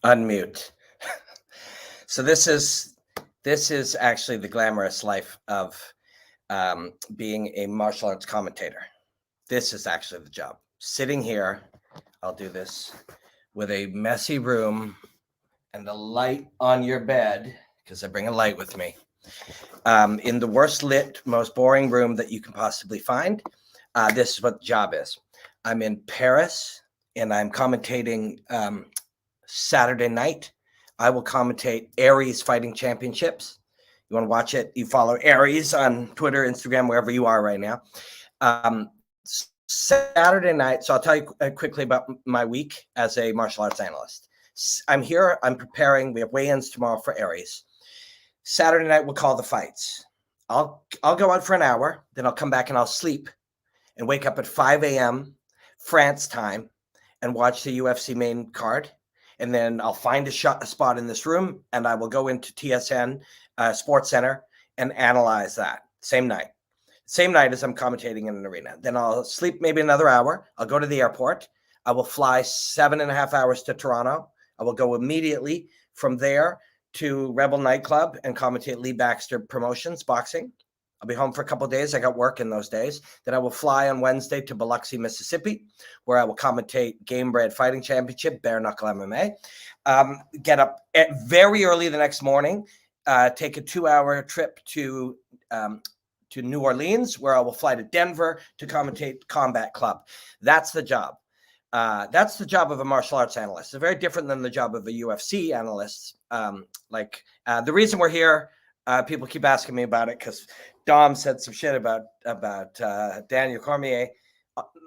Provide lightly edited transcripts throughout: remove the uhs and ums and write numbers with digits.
Unmute. So this is actually the glamorous life of being a martial arts commentator. This is actually the job. Sitting here, I'll do this with a messy room and the light on your bed, because I bring a light with me, in the worst lit, most boring room that you can possibly find. This is what the job is. I'm in Paris and I'm commentating Saturday night. I will commentate Aries Fighting Championships. You want to watch it? You follow Aries on Twitter, Instagram, wherever you are right now. Saturday night. So I'll tell you quickly about my week as a martial arts analyst. I'm here. I'm preparing. We have weigh-ins tomorrow for Aries. Saturday night, we'll call the fights. I'll go out for an hour. Then I'll come back and I'll sleep and wake up at 5 a.m. France time and watch the UFC main card. And then I'll find a spot in this room and I will go into TSN Sports Center and analyze that same night as I'm commentating in an arena. Then I'll sleep maybe another hour. I'll go to the airport. I will fly 7.5 hours to Toronto. I will go immediately from there to Rebel Nightclub and commentate Lee Baxter Promotions boxing. I'll be home for a couple of days. I got work in those days. Then I will fly on Wednesday to Biloxi, Mississippi, where I will commentate Game Bred Fighting Championship, Bare Knuckle MMA. Get up very early the next morning, take a 2-hour trip to New Orleans, where I will fly to Denver to commentate Combat Club. That's the job. That's the job of a martial arts analyst. It's very different than the job of a UFC analyst. The reason we're here, people keep asking me about it because Dom said some shit about Daniel Cormier,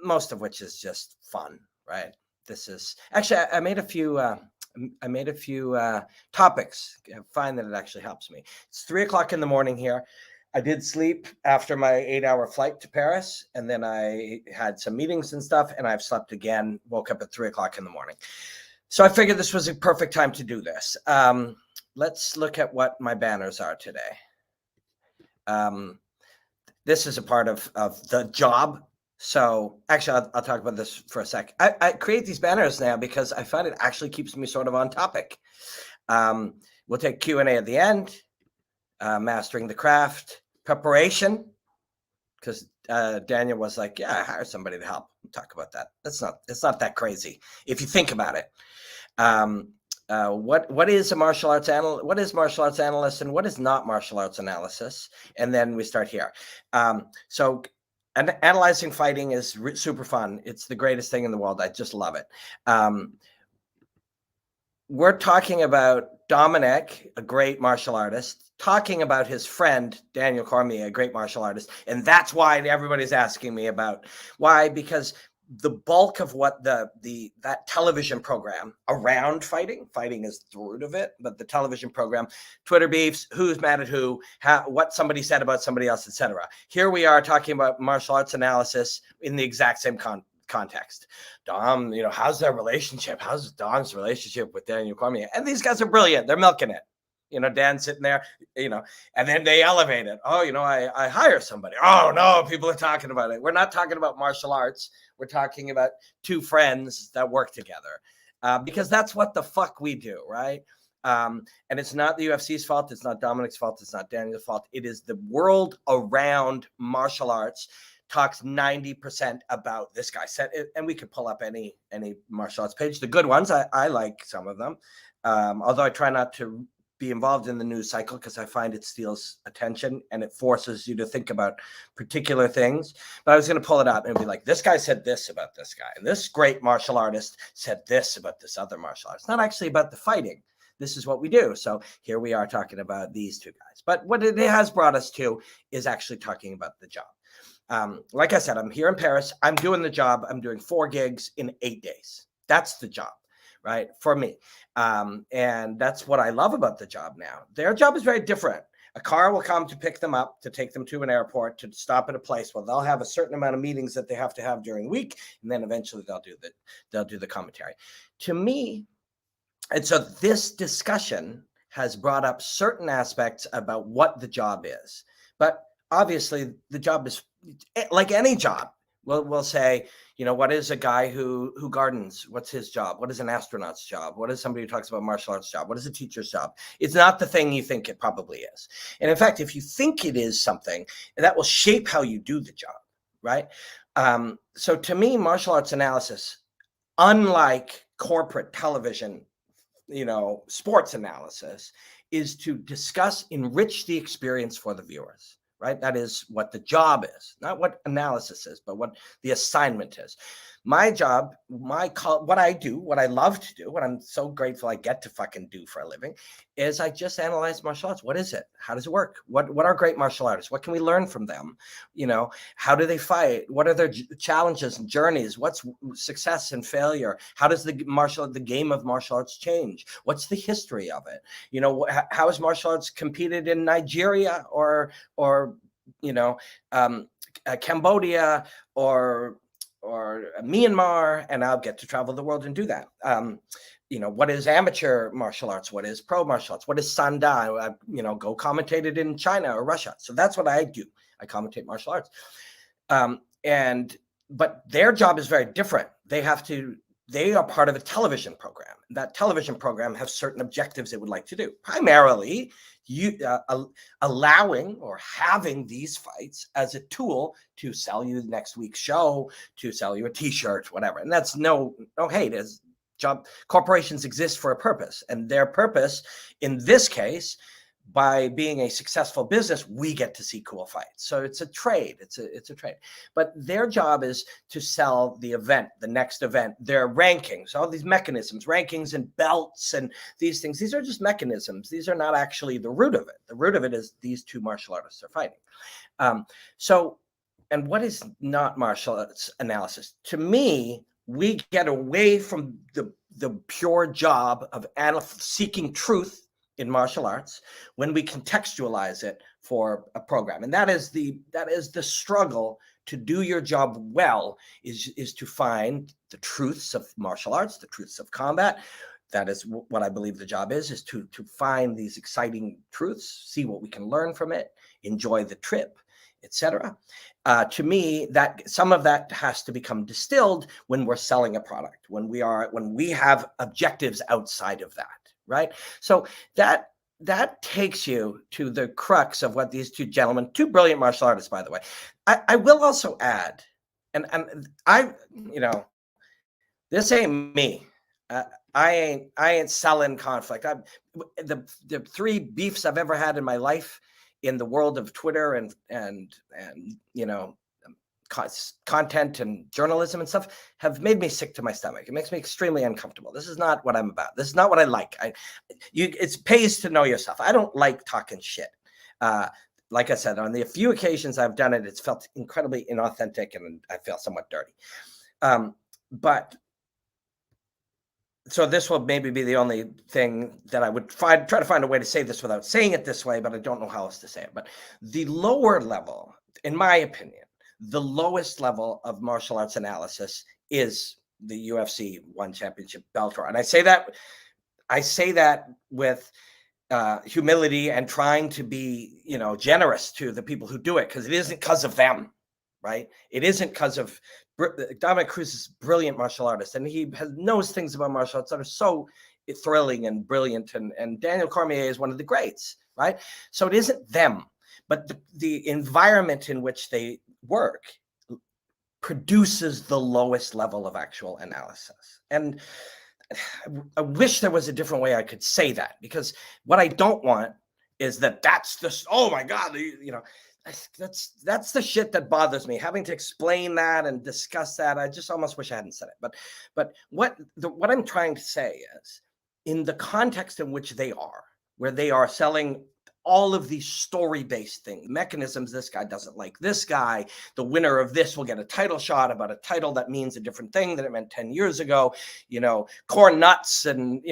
most of which is just fun, right? This is actually I made a few topics. I find that it actually helps me. It's 3:00 in the morning here. I did sleep after my 8-hour flight to Paris, and then I had some meetings and stuff, and I've slept again. Woke up at 3:00 in the morning, so I figured this was a perfect time to do this. Let's look at what my banners are today. This is a part of the job. So actually, I'll talk about this for a sec. I create these banners now because I find it actually keeps me sort of on topic. We'll take Q&A at the end, mastering the craft, preparation, because Daniel was like, yeah, I hired somebody to help. We'll talk about that. It's not that crazy if you think about it. What is a martial arts analyst? What is martial arts analyst and what is not martial arts analysis? And then we start here. So analyzing fighting is super fun. It's the greatest thing in the world. I just love it. We're talking about Dominic, a great martial artist, talking about his friend, Daniel Cormier, a great martial artist. And that's why everybody's asking me about why, because the bulk of what that television program around fighting is the root of it, but the television program, Twitter beefs, who's mad at who, what somebody said about somebody else, etc. Here we are talking about martial arts analysis in the exact same context. Dom, how's their relationship? How's Dom's relationship with Daniel Cormier? And these guys are brilliant. They're milking it. Dan's sitting there, and then they elevate it. Oh, I hire somebody. Oh, no, people are talking about it. We're not talking about martial arts. We're talking about two friends that work together because that's what the fuck we do, right? And it's not the UFC's fault. It's not Dominic's fault. It's not Daniel's fault. It is the world around martial arts talks 90% about this guy. And we could pull up any martial arts page. The good ones, I like some of them, although I try not to be involved in the news cycle because I find it steals attention and it forces you to think about particular things. But I was going to pull it up and be like, this guy said this about this guy. And this great martial artist said this about this other martial artist. Not actually about the fighting. This is what we do. So here we are talking about these two guys. But what it has brought us to is actually talking about the job. Like I said, I'm here in Paris. I'm doing the job. I'm doing 4 gigs in 8 days. That's the job. Right, for me. And that's what I love about the job now. Their job is very different. A car will come to pick them up, to take them to an airport, to stop at a place where they'll have a certain amount of meetings that they have to have during the week, and then eventually they'll do the commentary. To me, and so this discussion has brought up certain aspects about what the job is. But obviously, the job is like any job. We'll say, what is a guy who gardens? What's his job? What is an astronaut's job? What is somebody who talks about martial arts job? What is a teacher's job? It's not the thing you think it probably is. And in fact, if you think it is something, that will shape how you do the job, right? So to me, martial arts analysis, unlike corporate television, sports analysis, is to discuss, enrich the experience for the viewers. Right? That is what the job is, not what analysis is, but what the assignment is. My job, what I do, what I love to do, what I'm so grateful I get to fucking do for a living, is I just analyze martial arts. What is it? How does it work? What are great martial artists? What can we learn from them? How do they fight? What are their challenges and journeys? What's success and failure? How does the game of martial arts change? What's the history of it? How is martial arts competed in Nigeria or Cambodia or Myanmar, and I'll get to travel the world and do that. What is amateur martial arts? What is pro martial arts? What is Sanda? Go commentate it in China or Russia. So that's what I do. I commentate martial arts. But their job is very different. They are part of a television program. That television program has certain objectives it would like to do. Primarily, allowing or having these fights as a tool to sell you the next week's show, to sell you a t-shirt, whatever. And that's no hate. As job corporations exist for a purpose, and their purpose in this case, by being a successful business, we get to see cool fights. So it's a trade. It's a trade. But their job is to sell the event, the next event, their rankings, all these mechanisms, rankings and belts and these things. These are just mechanisms. These are not actually the root of it. The root of it is these two martial artists are fighting. And what is not martial arts analysis? To me, we get away from the pure job of seeking truth in martial arts when we contextualize it for a program. And that is the struggle to do your job well, is to find the truths of martial arts, the truths of combat. That is what I believe the job is to find these exciting truths, see what we can learn from it, enjoy the trip, etc. To me, that some of that has to become distilled when we're selling a product, when we have objectives outside of that. Right. So that takes you to the crux of what these two gentlemen, two brilliant martial artists, by the way. I will also add, and I, this ain't me. I ain't selling conflict. The three beefs I've ever had in my life in the world of Twitter and content and journalism and stuff have made me sick to my stomach. It makes me extremely uncomfortable. This is not what I'm about. This is not what I like. It pays to know yourself. I don't like talking shit. Like I said, on the few occasions I've done it, it's felt incredibly inauthentic and I feel somewhat dirty. So this will maybe be the only thing that I would try to find a way to say this without saying it this way, but I don't know how else to say it. But the lower level, in my opinion, the lowest level of martial arts analysis is the UFC One Championship Bellator. And I say that with humility and trying to be, generous to the people who do it, because it isn't because of them, right? It isn't because of Dominic Cruz is a brilliant martial artist, and he knows things about martial arts that are so thrilling and brilliant. And Daniel Cormier is one of the greats, right? So it isn't them, but the environment in which they work produces the lowest level of actual analysis. And I wish there was a different way I could say that, because what I don't want is that's the, oh my God, that's the shit that bothers me, having to explain that and discuss that. I just almost wish I hadn't said it. But what I'm trying to say is, in the context in which they are, where they are selling all of these story-based things, mechanisms, this guy doesn't like this guy, the winner of this will get a title shot about a title that means a different thing than it meant 10 years ago, corn nuts, and,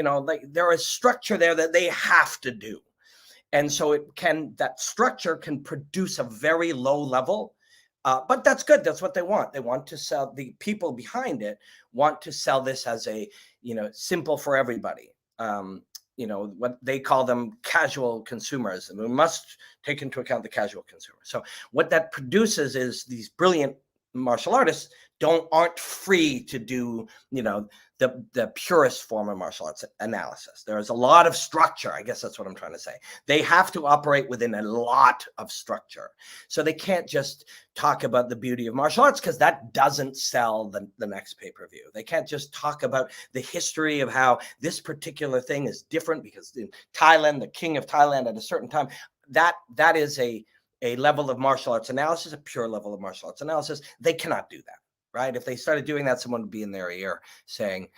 there is structure there that they have to do. And so that structure can produce a very low level, but that's good. That's what they want. They want to sell, the people behind it want to sell this as a, simple for everybody. What they call them casual consumers, and we must take into account the casual consumer. So what that produces is these brilliant martial artists aren't free to do, the purest form of martial arts analysis. There is a lot of structure. I guess that's what I'm trying to say. They have to operate within a lot of structure. So they can't just talk about the beauty of martial arts, because that doesn't sell the next pay-per-view. They can't just talk about the history of how this particular thing is different, because in Thailand, the king of Thailand at a certain time, that is a level of martial arts analysis, a pure level of martial arts analysis. They cannot do that. Right? If they started doing that, someone would be in their ear saying,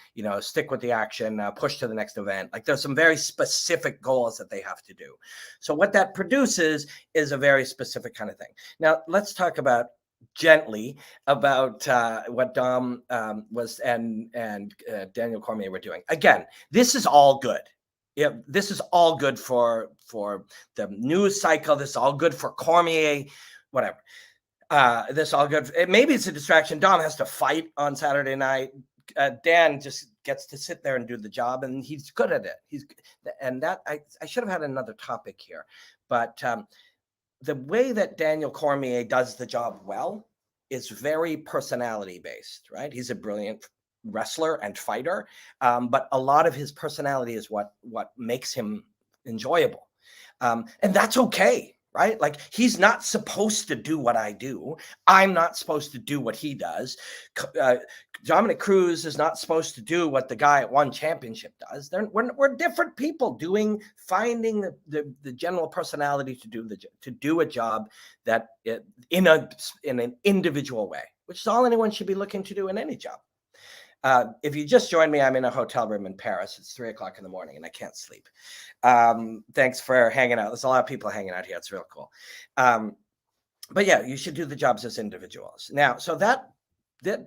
stick with the action, push to the next event. Like, there's some very specific goals that they have to do. So what that produces is a very specific kind of thing. Now, let's talk about gently about what Dom was and Daniel Cormier were doing. Again, this is all good. Yeah, this is all good for the news cycle. This is all good for Cormier, whatever. This all good. Maybe it's a distraction. Dom has to fight on Saturday night. Dan just gets to sit there and do the job, and he's good at it. I should have had another topic here, but the way that Daniel Cormier does the job well is very personality based, right? He's a brilliant wrestler and fighter, but a lot of his personality is what makes him enjoyable, and that's okay. Right? Like, he's not supposed to do what I do. I'm not supposed to do what he does. Dominic Cruz is not supposed to do what the guy at One Championship does. We're different people finding the general personality to do a job that in an individual way, which is all anyone should be looking to do in any job. If you just joined me, I'm in a hotel room in Paris. It's 3:00 in the morning and I can't sleep. Thanks for hanging out. There's a lot of people hanging out here. It's real cool. But yeah, you should do the jobs as individuals. Now, so that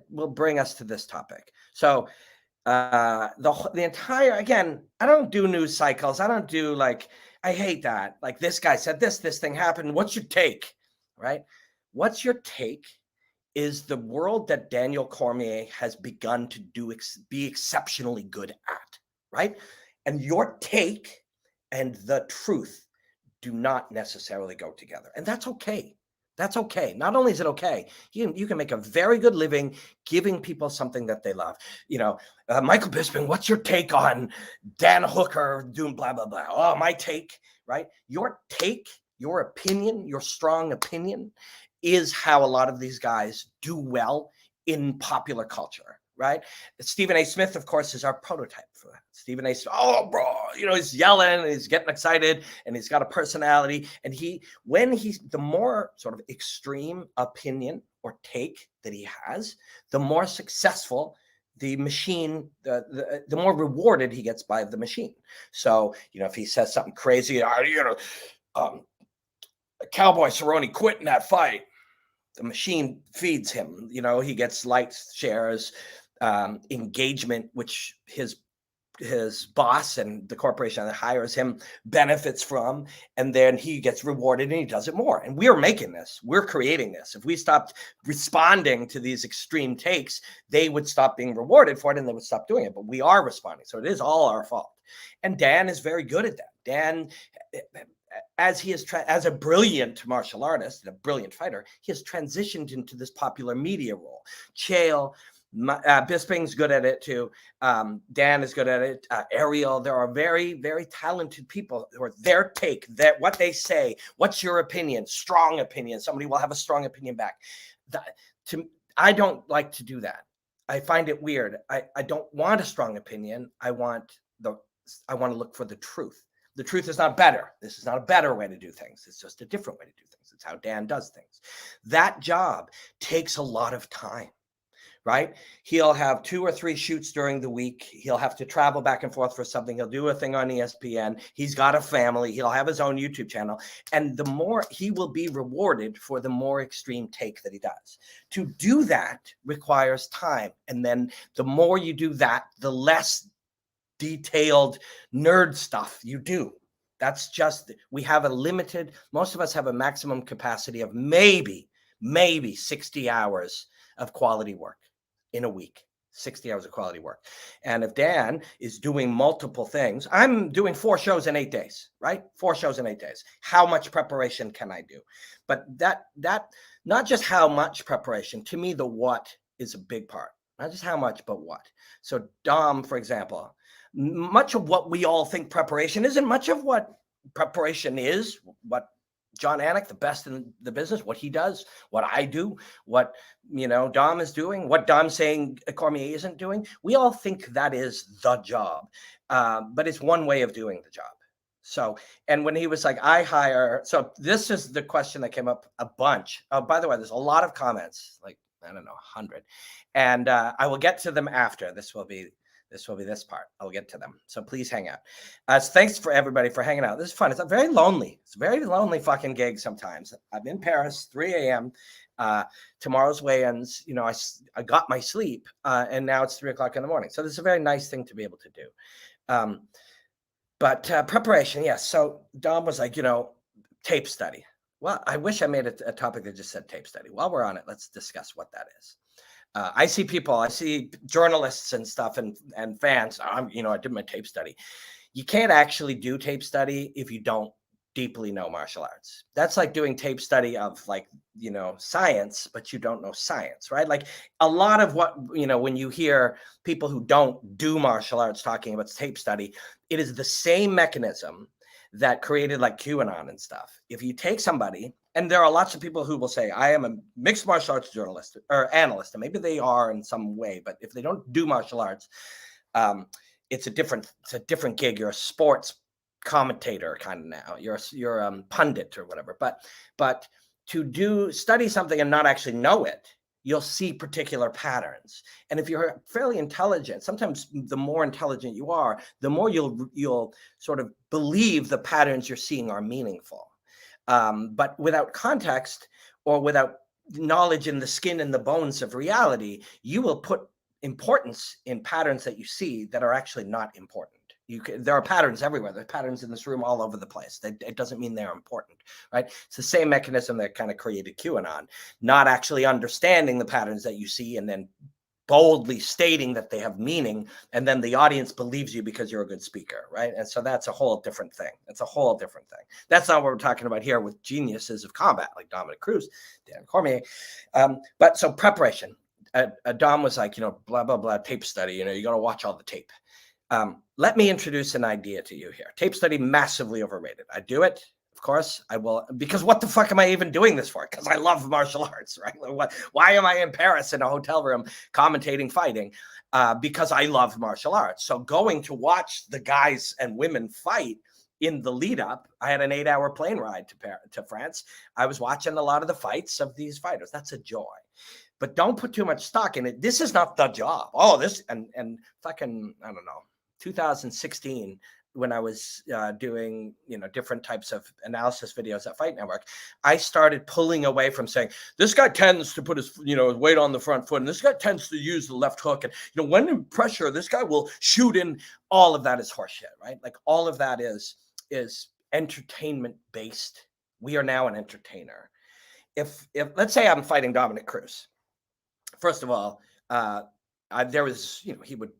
will bring us to this topic. So the entire, again, I don't do news cycles. I don't do I hate that. Like, this guy said this thing happened. What's your take? Right? What's your take is the world that Daniel Cormier has begun to be exceptionally good at, right? And your take and the truth do not necessarily go together. And that's okay. That's okay. Not only is it okay, you can make a very good living giving people something that they love. Michael Bisping, what's your take on Dan Hooker doing blah, blah, blah? Oh, my take, right? Your take, your opinion, your strong opinion is how a lot of these guys do well in popular culture, right? Stephen A. Smith, of course, is our prototype for that. Stephen A. Smith, oh, bro, he's yelling and he's getting excited and he's got a personality. And the more sort of extreme opinion or take that he has, the more successful the machine, the more rewarded he gets by the machine. So, if he says something crazy, Cowboy Cerrone quit in that fight, the machine feeds him. He gets likes, shares, engagement, which his boss and the corporation that hires him benefits from, and then he gets rewarded and he does it more. And we're making this. We're creating this. If we stopped responding to these extreme takes, they would stop being rewarded for it and they would stop doing it. But we are responding. So it is all our fault. And Dan is very good at that. Dan, as he is as a brilliant martial artist and a brilliant fighter, he has transitioned into this popular media role. Chael, Bisping's good at it too. Dan is good at it. Ariel, there are very, very talented people who are their take, that what they say. What's your opinion? Strong opinion. Somebody will have a strong opinion back. I don't like to do that. I find it weird. I don't want a strong opinion. I want to look for the truth. The truth is not better. This is not a better way to do things. It's just a different way to do things. It's how Dan does things. That job takes a lot of time, right? He'll have 2 or 3 shoots during the week. He'll have to travel back and forth for something. He'll do a thing on ESPN. He's got a family. He'll have his own YouTube channel. And the more he will be rewarded for the more extreme take that he does. To do that requires time. And then the more you do that, the less detailed nerd stuff you do. That's just, we have most of us have a maximum capacity of maybe 60 hours of quality work in a week. 60 hours of quality work. And if Dan is doing multiple things, I'm doing 4 shows in 8 days, right? 4 shows in 8 days. How much preparation can I do? But that not just how much preparation, to me, the what is a big part. Not just how much, but what. So Dom, for example, much of what we all think preparation isn't much of what preparation is, what John Anik, the best in the business, what he does, what I do, what, Dom is doing, what Dom's saying Cormier isn't doing. We all think that is the job, but it's one way of doing the job. So, and when he was like, so this is the question that came up a bunch. Oh, by the way, there's a lot of comments, like, I don't know, 100. And I will get to them after. This will be this part. I'll get to them. So please hang out. So thanks for everybody for hanging out. This is fun. It's very lonely. It's a very lonely fucking gig sometimes. I'm in Paris, 3 a.m. Tomorrow's weigh-ins. I got my sleep, and now it's 3 o'clock in the morning. So this is a very nice thing to be able to do. But preparation, yes. So Dom was like, tape study. Well, I wish I made a topic that just said tape study. While we're on it, let's discuss what that is. I see journalists and stuff and fans. I did my tape study. You can't actually do tape study if you don't deeply know martial arts. That's like doing tape study of science, but you don't know science, right? Like a lot of what, when you hear people who don't do martial arts talking about tape study, it is the same mechanism that created like QAnon and stuff. If you take somebody, and there are lots of people who will say, I am a mixed martial arts journalist or analyst, and maybe they are in some way, but if they don't do martial arts, it's a different gig. You're a sports commentator kind of now. You're a pundit or whatever. But to study something and not actually know it, you'll see particular patterns. And if you're fairly intelligent, sometimes the more intelligent you are, the more you'll sort of believe the patterns you're seeing are meaningful. But without context or without knowledge in the skin and the bones of reality, you will put importance in patterns that you see that are actually not important. There are patterns everywhere. There are patterns in this room all over the place. It doesn't mean they're important, right? It's the same mechanism that kind of created QAnon, not actually understanding the patterns that you see and then boldly stating that they have meaning, and then the audience believes you because you're a good speaker, right? And so that's a whole different thing. That's not what we're talking about here with geniuses of combat like Dominic Cruz, Dan Cormier. But so preparation. Dom was like, blah, blah, blah, tape study. You got to watch all the tape. Let me introduce an idea to you here. Tape study, massively overrated. I do it. Of course, I will, because what the fuck am I even doing this for? Because I love martial arts, right? Why am I in Paris in a hotel room commentating fighting? Because I love martial arts. So going to watch the guys and women fight in the lead up, I had an 8-hour plane ride to France. I was watching a lot of the fights of these fighters. That's a joy. But don't put too much stock in it. This is not the job. Oh, this and fucking, I don't know, 2016, when I was doing, different types of analysis videos at Fight Network, I started pulling away from saying, this guy tends to put his, weight on the front foot, and this guy tends to use the left hook. And, when in pressure, this guy will shoot in. All of that is horseshit, right? Like all of that is entertainment based. We are now an entertainer. If let's say I'm fighting Dominic Cruz. First of all, there was, he would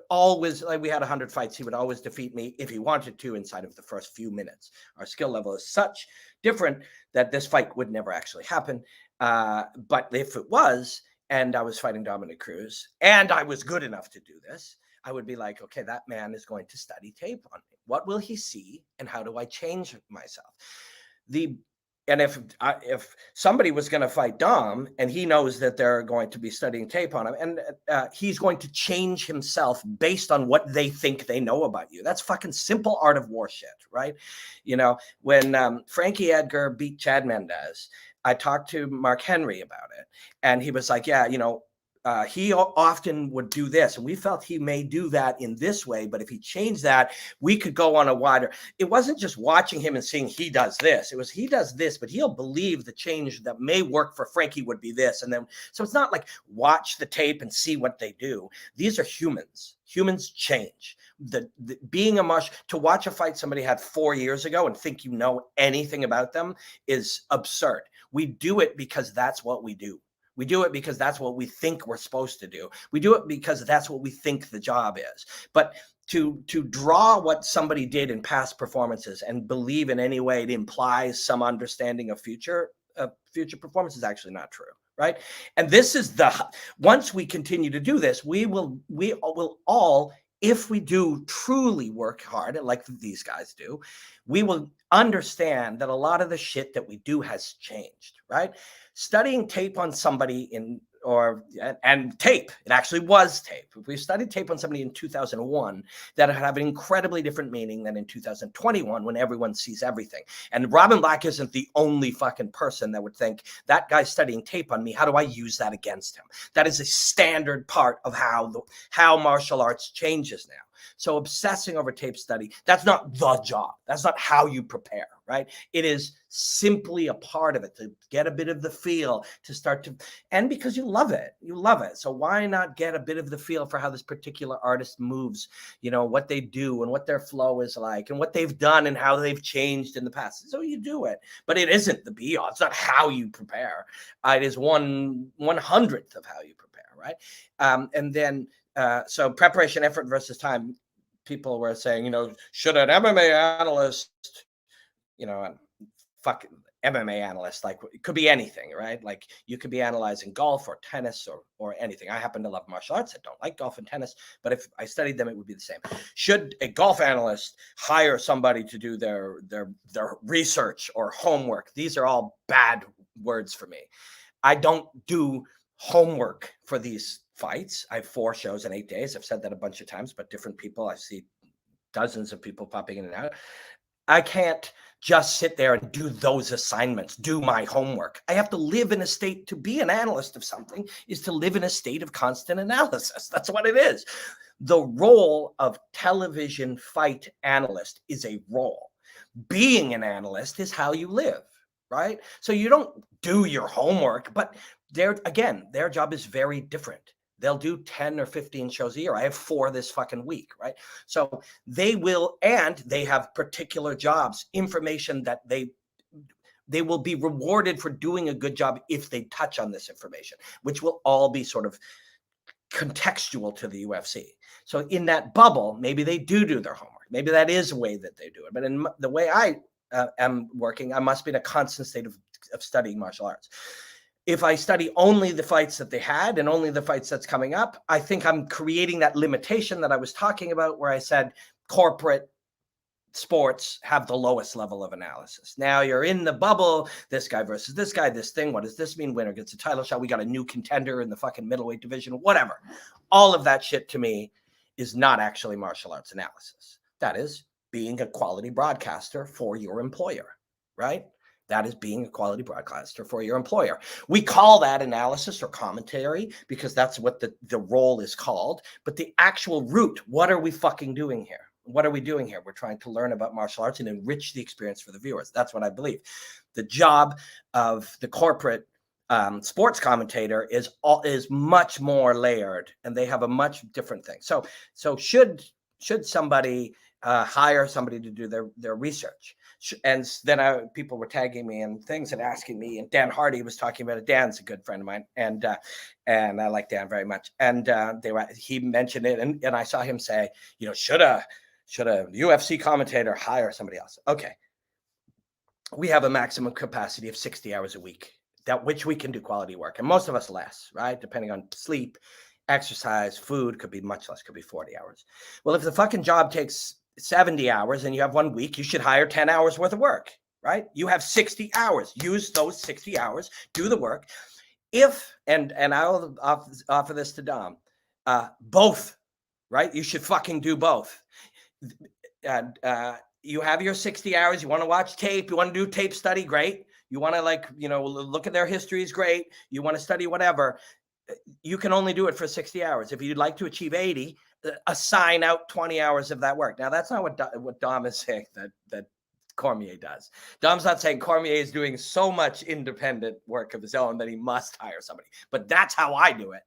always, like we had 100 fights, he would always defeat me if he wanted to inside of the first few minutes. Our skill level is such different that this fight would never actually happen. But if it was, and I was fighting Dominic Cruz, and I was good enough to do this, I would be like, okay, that man is going to study tape on me. What will he see, and how do I change myself? And if somebody was going to fight Dom and he knows that they're going to be studying tape on him, and he's going to change himself based on what they think they know about you. That's fucking simple art of war shit, right? When Frankie Edgar beat Chad Mendez, I talked to Mark Henry about it, and he was like, yeah, he often would do this, and we felt he may do that in this way, but if he changed that, we could go on a wider. It wasn't just watching him and seeing he does this. It was he does this, but he'll believe the change that may work for Frankie would be this. And then, so it's not like watch the tape and see what they do. These are humans. Humans change. Being a martial, to watch a fight somebody had 4 years ago and think you know anything about them is absurd. We do it because that's what we do. We do it because that's what we think we're supposed to do. We do it because that's what we think the job is. But to draw what somebody did in past performances and believe in any way it implies some understanding of future performance is actually not true, right? And this is once we continue to do this, we will all, if we do truly work hard, like these guys do, we will understand that a lot of the shit that we do has changed, right? Studying tape on somebody and tape, it actually was tape. If we studied tape on somebody in 2001, that would have an incredibly different meaning than in 2021 when everyone sees everything. And Robin Black isn't the only fucking person that would think, that guy's studying tape on me, how do I use that against him? That is a standard part of how martial arts changes now. So obsessing over tape study, that's not the job. That's not how you prepare, right? It is simply a part of it to get a bit of the feel, to start to, and because you love it. So why not get a bit of the feel for how this particular artist moves, what they do and what their flow is like and what they've done and how they've changed in the past. So you do it, but it isn't the be all. It's not how you prepare. It is 1/100th of how you prepare, right? And then, so preparation, effort versus time. People were saying, should an MMA analyst, fuck MMA analyst, like it could be anything, right? Like you could be analyzing golf or tennis or anything. I happen to love martial arts. I don't like golf and tennis, but if I studied them, it would be the same. Should a golf analyst hire somebody to do their research or homework? These are all bad words for me. I don't do homework for these fights. I have 4 shows in 8 days. I've said that a bunch of times, but different people. I see dozens of people popping in and out. I can't just sit there and do those assignments, do my homework. I have to live in a state. To be an analyst of something is to live in a state of constant analysis. That's what it is. The role of television fight analyst is a role. Being an analyst is how you live, right? So you don't do your homework, but their job is very different. They'll do 10 or 15 shows a year. I have 4 this fucking week, right? So they will, and they have particular jobs, information that they will be rewarded for doing a good job if they touch on this information, which will all be sort of contextual to the UFC. So in that bubble, maybe they do their homework. Maybe that is a way that they do it. But in the way I am working, I must be in a constant state of studying martial arts. If I study only the fights that they had and only the fights that's coming up, I think I'm creating that limitation that I was talking about, where I said corporate sports have the lowest level of analysis. Now you're in the bubble, this guy versus this guy, this thing. What does this mean? Winner gets a title shot. We got a new contender in the fucking middleweight division, whatever. All of that shit to me is not actually martial arts analysis. That is being a quality broadcaster for your employer, right? That is being a quality broadcaster for your employer. We call that analysis or commentary because that's what the role is called. But the actual root, what are we fucking doing here? What are we doing here? We're trying to learn about martial arts and enrich the experience for the viewers. That's what I believe. The job of the corporate sports commentator is much more layered, and they have a much different thing. So should somebody hire somebody to do their research? And then people were tagging me and things and asking me, and Dan Hardy was talking about it. Dan's a good friend of mine, and I like Dan very much. And he mentioned it, and I saw him say, should a UFC commentator hire somebody else? Okay, we have a maximum capacity of 60 hours a week, which we can do quality work, and most of us less, right? Depending on sleep, exercise, food, could be much less, could be 40 hours. Well, if the fucking job takes 70 hours and you have 1 week, you should hire 10 hours worth of work, right? You have 60 hours. Use those 60 hours, do the work. And I'll offer this to Dom, both, right? You should fucking do both. You have your 60 hours. You want to watch tape. You want to do tape study. Great. You want to look at their histories. Great. You want to study whatever. You can only do it for 60 hours. If you'd like to achieve 80, assign out 20 hours of that work. Now, that's not what Dom is saying that Cormier does. Dom's not saying Cormier is doing so much independent work of his own that he must hire somebody. But that's how I do it.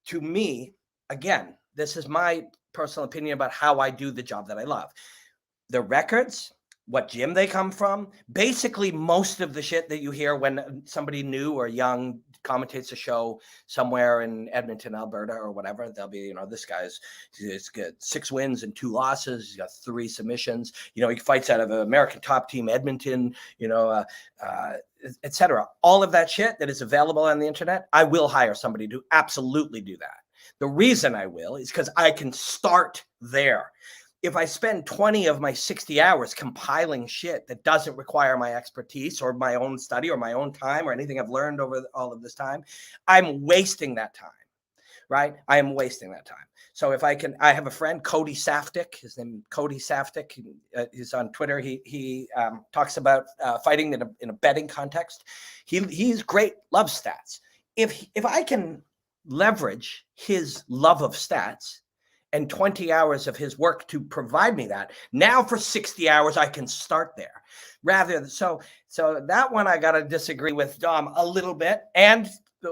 To me, again, this is my personal opinion about how I do the job that I love. The records what gym they come from. Basically, most of the shit that you hear when somebody new or young commentates a show somewhere in Edmonton, Alberta, or whatever, they'll be, this he's got 6 wins and 2 losses. He's got 3 submissions. He fights out of an American top team, Edmonton, etc. All of that shit that is available on the internet, I will hire somebody to absolutely do that. The reason I will is because I can start there. If I spend 20 of my 60 hours compiling shit that doesn't require my expertise or my own study or my own time or anything I've learned over all of this time, I'm wasting that time, right? I am wasting that time. So if I have a friend, Cody Saftik, his name Cody Saftik. He's on Twitter. He talks about fighting in a betting context. He's great, loves stats. If I can leverage his love of stats and 20 hours of his work to provide me that, now for 60 hours, I can start there. So that one I got to disagree with Dom a little bit. And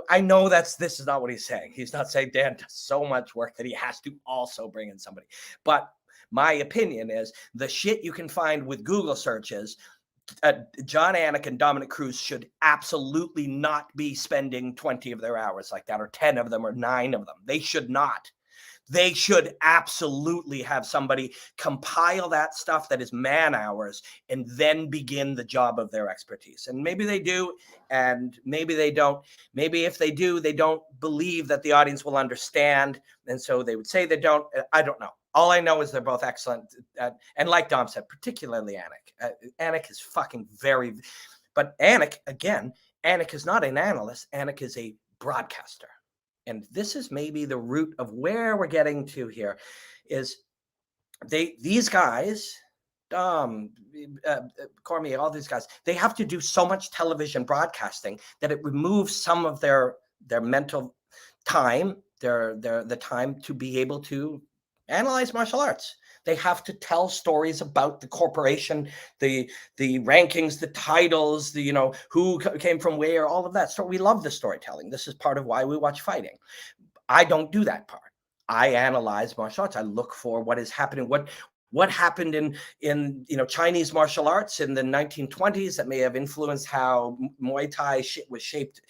I know this is not what he's saying. He's not saying Dan does so much work that he has to also bring in somebody. But my opinion is the shit you can find with Google searches, John Anik and Dominic Cruz should absolutely not be spending 20 of their hours like that, or 10 of them, or 9 of them. They should not. They should absolutely have somebody compile that stuff that is man hours and then begin the job of their expertise. And maybe they do, and maybe they don't. Maybe if they do, they don't believe that the audience will understand. And so they would say they don't. I don't know. All I know is they're both excellent. And like Dom said, particularly Anik. Anik is fucking but Anik is not an analyst. Anik is a broadcaster. And this is maybe the root of where we're getting to here, is these guys, Cormier, all these guys, they have to do so much television broadcasting that it removes some of their mental time, the time to be able to analyze martial arts. They have to tell stories about the corporation, the rankings, the titles, who came from where, all of that. So we love the storytelling. This is part of why we watch fighting. I don't do that part. I analyze martial arts. I look for what is happening, what happened in Chinese martial arts in the 1920s that may have influenced how Muay Thai was shaped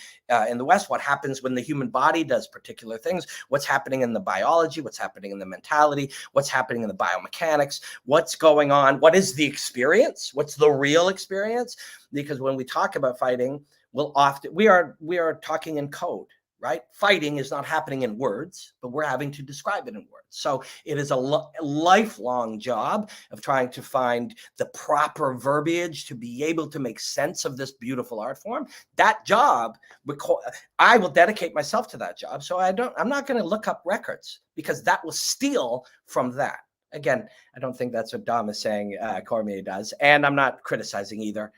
in the West. What happens when the human body does particular things? What's happening in the biology? What's happening in the mentality? What's happening in the biomechanics? What's going on? What is the experience? What's the real experience? Because when we talk about fighting, we are talking in code. Right? Fighting is not happening in words, but we're having to describe it in words. So it is a lifelong job of trying to find the proper verbiage to be able to make sense of this beautiful art form. That job, I will dedicate myself to that job. So I'm not going to look up records, because that will steal from that. Again, I don't think that's what Dom is saying Cormier does. And I'm not criticizing either.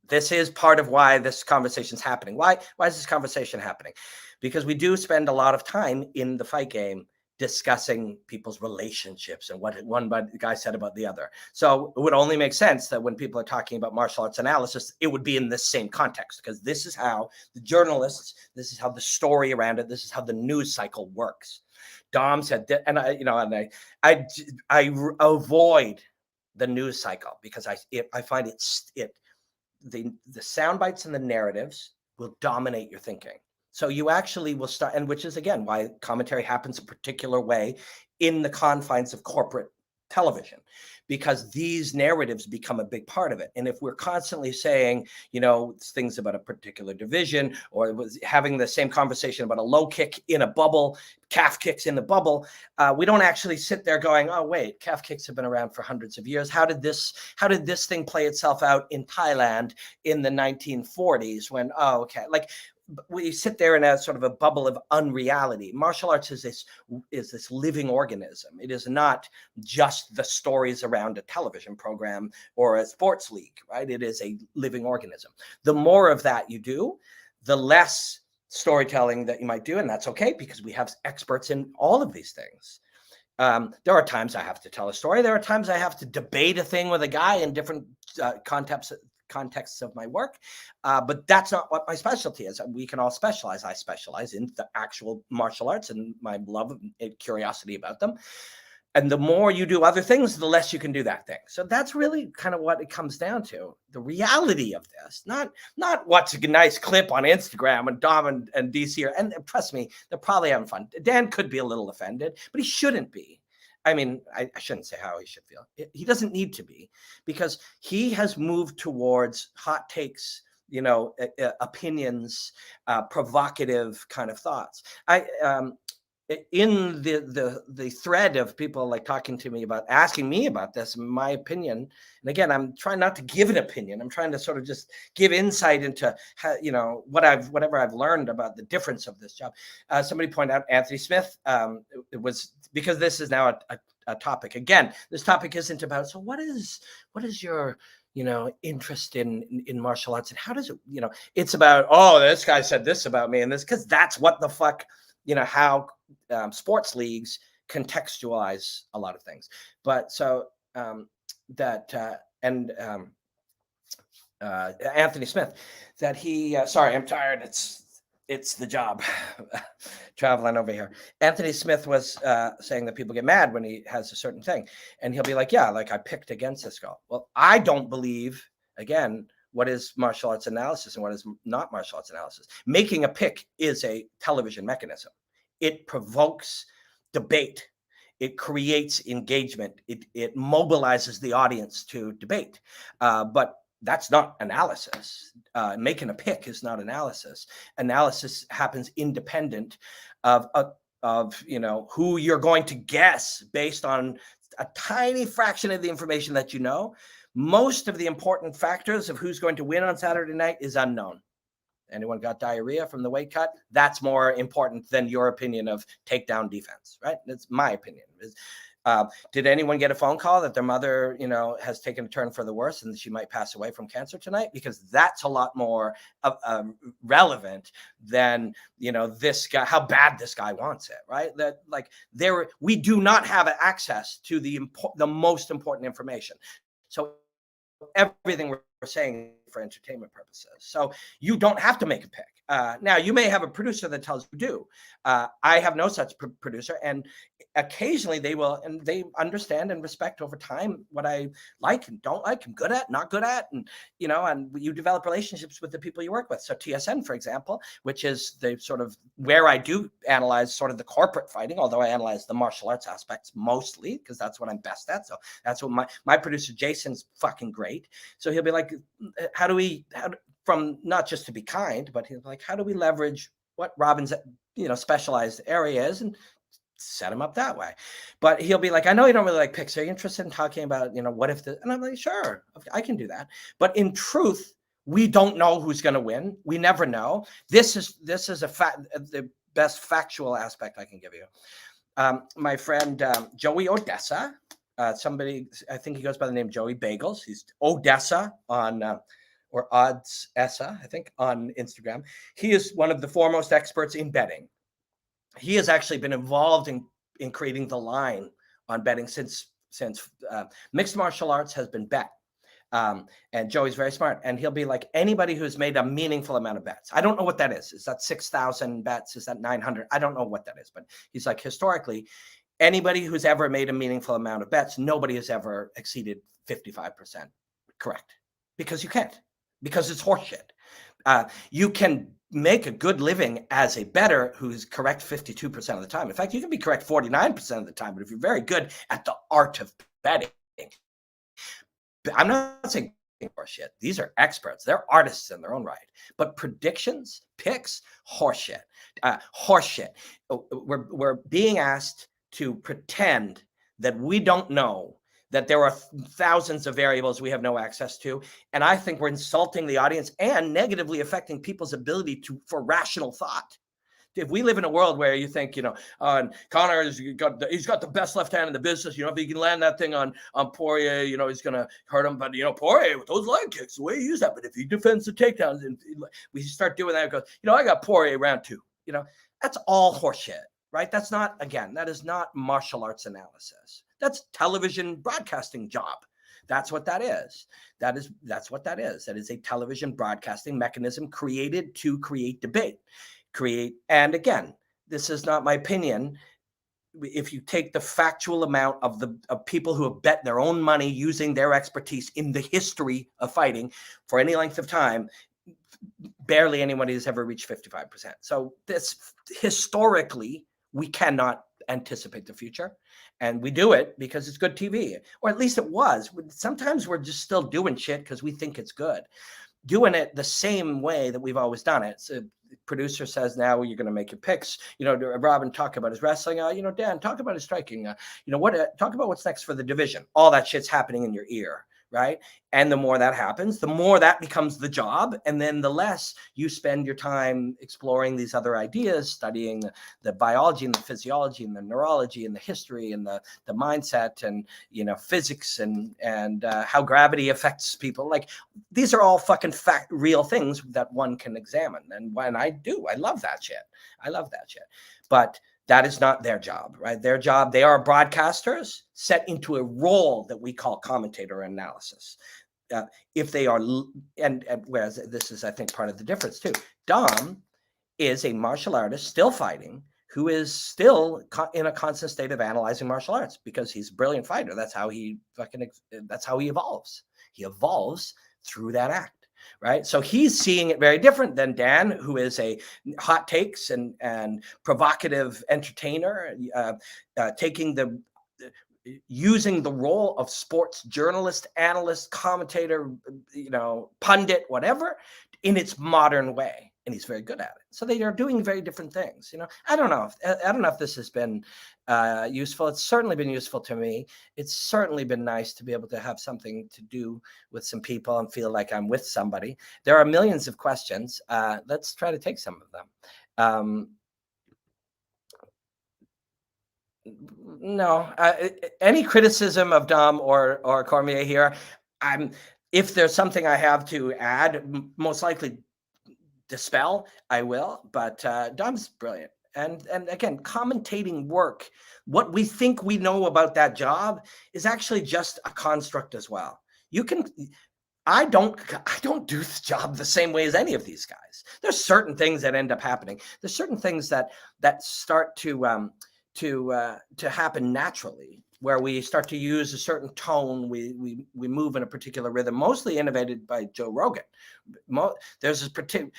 This is part of why this conversation is happening. Why is this conversation happening? Because we do spend a lot of time in the fight game discussing people's relationships and what one guy said about the other. So it would only make sense that when people are talking about martial arts analysis, it would be in this same context, because this is how the journalists, this is how the story around it, this is how the news cycle works. Dom said that, and I avoid the news cycle because I find the sound bites and the narratives will dominate your thinking. So you actually will start, and which is again why commentary happens a particular way in the confines of corporate television, because these narratives become a big part of it. And if we're constantly saying, things about a particular division, or having the same conversation about a low kick in a bubble, calf kicks in the bubble, we don't actually sit there going, oh wait, calf kicks have been around for hundreds of years. How did this thing play itself out in Thailand in the 1940s when, we sit there in a sort of a bubble of unreality. Martial arts is this living organism. It is not just the stories around a television program or a sports league, right? It is a living organism. The more of that you do, the less storytelling that you might do, and that's okay, because we have experts in all of these things. There are times I have to tell a story. There are times I have to debate a thing with a guy in different contexts of my work, but that's not what my specialty is. We can all specialize. I specialize in the actual martial arts and my love and curiosity about them. And the more you do other things, the less you can do that thing. So that's really kind of what it comes down to. The reality of this, not what's a nice clip on Instagram and Dom and DC are, and trust me, they're probably having fun. Dan could be a little offended, but he shouldn't be. I mean, I shouldn't say how he should feel. He doesn't need to be, because he has moved towards hot takes, opinions, provocative kind of thoughts. In the thread of people like talking to me about asking me about this, my opinion, and again, I'm trying not to give an opinion. I'm trying to sort of just give insight into how, whatever I've learned about the difference of this job. Somebody pointed out Anthony Smith. It was because this is now a topic. Again, this topic isn't about, so what is your interest in martial arts, and how does it, it's about, oh, this guy said this about me and this, because that's what the fuck, how sports leagues contextualize a lot of things. But so Anthony Smith, that he, sorry, I'm tired. It's the job traveling over here. Anthony Smith was saying that people get mad when he has a certain thing, and he'll be like, yeah, like I picked against this girl. Well, I don't believe, again, what is martial arts analysis and what is not martial arts analysis. Making a pick is a television mechanism. It provokes debate. It creates engagement. It mobilizes the audience to debate. But that's not analysis. Making a pick is not analysis. Analysis happens independent of who you're going to guess based on a tiny fraction of the information that you know. Most of the important factors of who's going to win on Saturday night is unknown. Anyone got diarrhea from the weight cut? That's more important than your opinion of takedown defense, right? That's my opinion. Did anyone get a phone call that their mother, has taken a turn for the worse and she might pass away from cancer tonight? Because that's a lot more relevant than, this guy, how bad this guy wants it, right? That we do not have access to the most important information. So everything we're saying for entertainment purposes. So you don't have to make a pick. Now, you may have a producer that tells you do. I have no such producer, and occasionally they will, and they understand and respect over time what I like and don't like, I'm good at, not good at, and and you develop relationships with the people you work with. So TSN, for example, which is the sort of where I do analyze sort of the corporate fighting, although I analyze the martial arts aspects mostly because that's what I'm best at. So that's what my producer Jason's fucking great. So he'll be like, from not just to be kind, but he's like, how do we leverage what Robin's specialized area is and set him up that way? But he'll be like, I know you don't really like picks. Are you interested in talking about, what if the, and I'm like, sure, I can do that. But in truth, we don't know who's going to win. We never know. This is the best factual aspect I can give you. My friend, Joey Odessa, somebody, I think he goes by the name Joey Bagels. He's Odessa on, or Odds Essa, I think, on Instagram. He is one of the foremost experts in betting. He has actually been involved in creating the line on betting since mixed martial arts has been bet. And Joey's very smart, and he'll be like, anybody who's made a meaningful amount of bets. I don't know what that is. Is that 6,000 bets? Is that 900? I don't know what that is, but he's like, historically, anybody who's ever made a meaningful amount of bets, nobody has ever exceeded 55% correct, because you can't. Because it's horseshit. You can make a good living as a bettor who's correct 52% of the time. In fact, you can be correct 49% of the time, but if you're very good at the art of betting, I'm not saying horseshit. These are experts. They're artists in their own right. But predictions, picks, horseshit. Horseshit. We're being asked to pretend that we don't know, that there are thousands of variables we have no access to. And I think we're insulting the audience and negatively affecting people's ability for rational thought. If we live in a world where you think, Connor he's got the best left hand in the business, if he can land that thing on Poirier, he's going to hurt him. But, Poirier with those leg kicks, the way he used that. But if he defends the takedowns, and we start doing that, it goes, I got Poirier round 2. That's all horseshit, right? That is not martial arts analysis. That's television broadcasting job. That's what that is. That's what that is. That is a television broadcasting mechanism created to create debate. And again, this is not my opinion. if you take the factual amount of people who have bet their own money using their expertise in the history of fighting for any length of time, barely anybody has ever reached 55%. So this, historically, we cannot anticipate the future, and we do it because it's good TV, or at least it was. Sometimes we're just still doing shit because we think it's good, doing it the same way that we've always done it. So the producer says, now you're going to make your picks. Robin, talk about his wrestling. Dan, talk about his striking. Talk about what's next for the division. All that shit's happening in your ear, right? And the more that happens, the more that becomes the job. And then the less you spend your time exploring these other ideas, studying the biology and the physiology and the neurology and the history and the mindset and, physics and how gravity affects people. Like, these are all fucking real things that one can examine. And when I love that shit. But that is not their job, right? Their job, they are broadcasters set into a role that we call commentator analysis. If they are, and whereas this is, I think, part of the difference too. Dom is a martial artist still fighting, who is still in a constant state of analyzing martial arts because he's a brilliant fighter. That's how he evolves. He evolves through that act. Right. So he's seeing it very different than Dan, who is a hot takes and provocative entertainer, using the role of sports journalist, analyst, commentator, pundit, whatever, in its modern way. And he's very good at it. So they are doing very different things. I don't know if this has been useful. It's certainly been useful to me. It's certainly been nice to be able to have something to do with some people and feel like I'm with somebody. There are millions of questions. Let's try to take some of them. No, any criticism of Dom or Cormier here, if there's something I have to add, most likely dispel, I will. But Dom's brilliant. And again, commentating work, what we think we know about that job is actually just a construct as well. I don't do the job the same way as any of these guys. There's certain things that end up happening. There's certain things that start to happen naturally, where we start to use a certain tone. We move in a particular rhythm, mostly innovated by Joe Rogan. There's this particular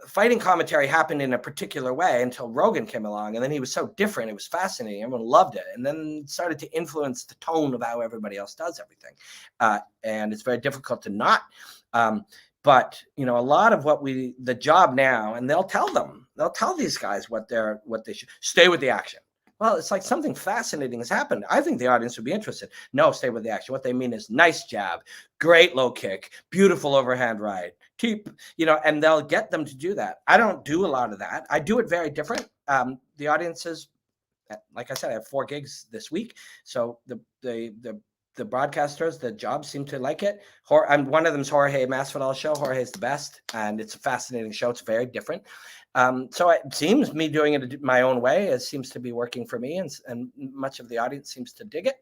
fighting commentary happened in a particular way until Rogan came along, and then he was so different. It was fascinating. Everyone loved it, and then started to influence the tone of how everybody else does everything. And it's very difficult to not. But a lot of the job now, and they'll tell these guys what they should stay with the action. Well, it's like something fascinating has happened. I think the audience would be interested. No, stay with the action. What they mean is nice jab, great low kick, beautiful overhand right, and they'll get them to do that. I don't do a lot of that. I do it very different. The audiences, like I said, I have 4 gigs this week. So the broadcasters, the jobs seem to like it. And one of them is Jorge Masvidal's show. Jorge's the best, and it's a fascinating show. It's very different. So it seems me doing it my own way, it seems to be working for me, and much of the audience seems to dig it.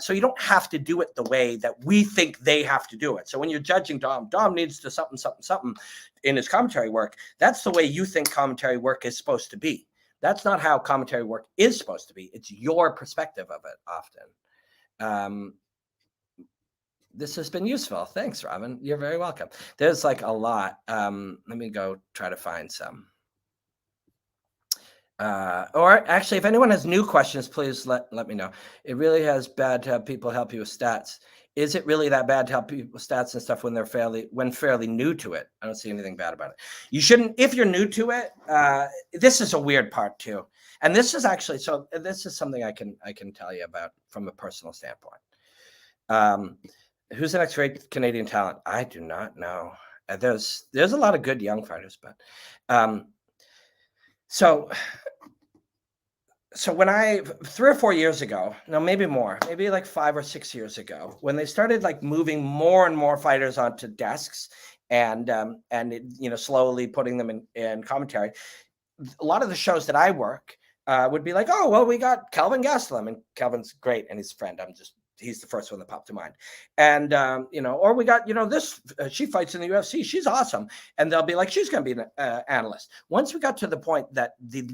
So you don't have to do it the way that we think they have to do it. So when you're judging Dom needs to something in his commentary work. That's the way you think commentary work is supposed to be. That's not how commentary work is supposed to be. It's your perspective of it often. This has been useful. Thanks, Robin. You're very welcome. There's like a lot. Let me go try to find some. Or actually, if anyone has new questions, please let me know. It really has bad to have people help you with stats. Is it really that bad to help people with stats and stuff when they're fairly new to it? I don't see anything bad about it. You shouldn't, if you're new to it. This is a weird part too, and this is actually this is something I can tell you about from a personal standpoint. Who's the next great Canadian talent? I do not know. There's a lot of good young fighters, but so when 3 or 4 years ago, no, maybe more, maybe like 5 or 6 years ago, when they started like moving more and more fighters onto desks and slowly putting them in commentary, a lot of the shows that I work would be like, oh, well, we got Kelvin Gastelum, and Kelvin's great and he's a friend. I'm just he's the first one that popped to mind. And, or we got, this, she fights in the UFC. She's awesome. And they'll be like, she's going to be an analyst. Once we got to the point that the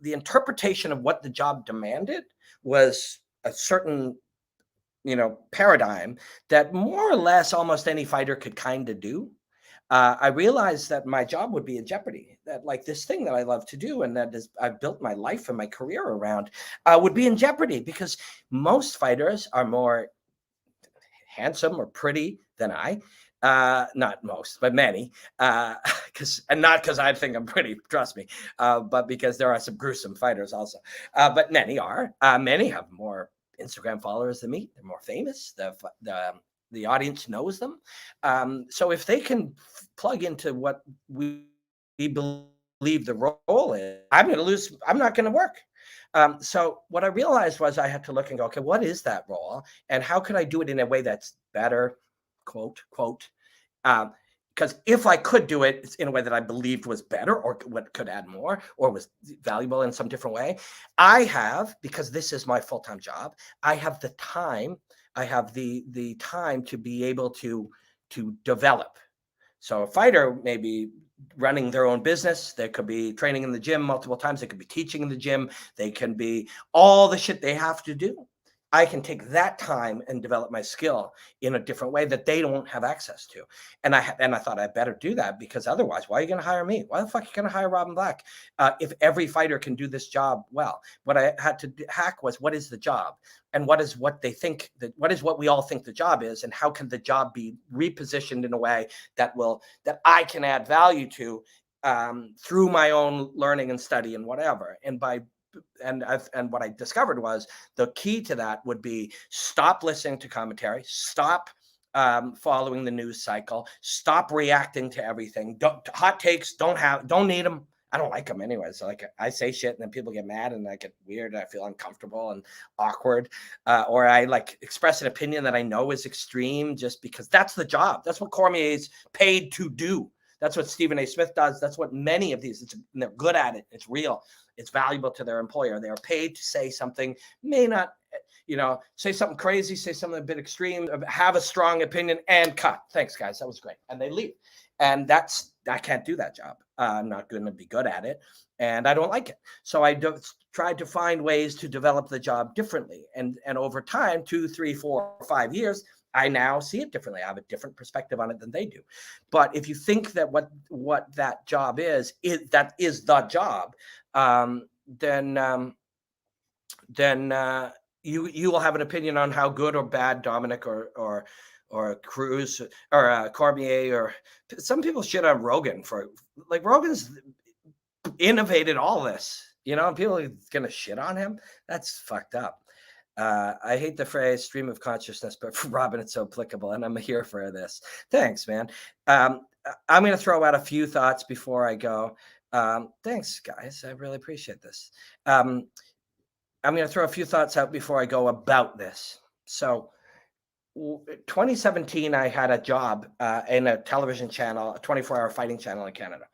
interpretation of what the job demanded was a certain, paradigm that more or less almost any fighter could kind of do, I realized that my job would be in jeopardy. That like this thing that I love to do and that is I've built my life and my career around would be in jeopardy because most fighters are more handsome or pretty than I. Not most, but many. And not because I think I'm pretty, trust me, but because there are some gruesome fighters also. But many are. Many have more Instagram followers than me. They're more famous. The audience knows them. So if they can plug into what we believe the role is, I'm going to lose. I'm not going to work. So what I realized was I had to look and go, okay, what is that role? And how could I do it in a way that's better, quote. Because if I could do it it's in a way that I believed was better or what could add more or was valuable in some different way, I have, because this is my full-time job, I have the time. I have the time to be able to develop. So a fighter may be running their own business. They could be training in the gym multiple times. They could be teaching in the gym. They can be all the shit they have to do. I can take that time and develop my skill in a different way that they don't have access to. And I thought I'd better do that because otherwise, why are you going to hire me? Why the fuck are you going to hire Robin Black? If every fighter can do this job well, what I had to hack was what is the job and what is what they think that what is what we all think the job is and how can the job be repositioned in a way that I can add value to through my own learning and study and whatever. And what I discovered was the key to that would be stop listening to commentary, stop following the news cycle, stop reacting to everything. Hot takes, don't need them. I don't like them anyway. So like I say shit and then people get mad and I get weird. And I feel uncomfortable and awkward. Or I like express an opinion that I know is extreme just because that's the job. That's what Cormier is paid to do. That's what Stephen A. Smith does. That's what many of these, they're good at it. It's real. It's valuable to their employer. They are paid to say something, may not, say something crazy, say something a bit extreme, have a strong opinion and cut. Thanks, guys. That was great. And they leave. And I can't do that job. I'm not going to be good at it. And I don't like it. So I tried to find ways to develop the job differently. And over time, 2, 3, 4, 5 years, I now see it differently. I have a different perspective on it than they do. But if you think that what that job is that is the job, then you will have an opinion on how good or bad Dominic or Cruz or Cormier or some people shit on Rogan for like Rogan's innovated all this, and people are gonna shit on him. That's fucked up. I hate the phrase stream of consciousness, but for Robin, it's so applicable, and I'm here for this. Thanks, man. I'm going to throw out a few thoughts before I go. Thanks, guys. I really appreciate this. I'm going to throw a few thoughts out before I go about this. So 2017, I had a job in a television channel, a 24-hour fighting channel in Canada.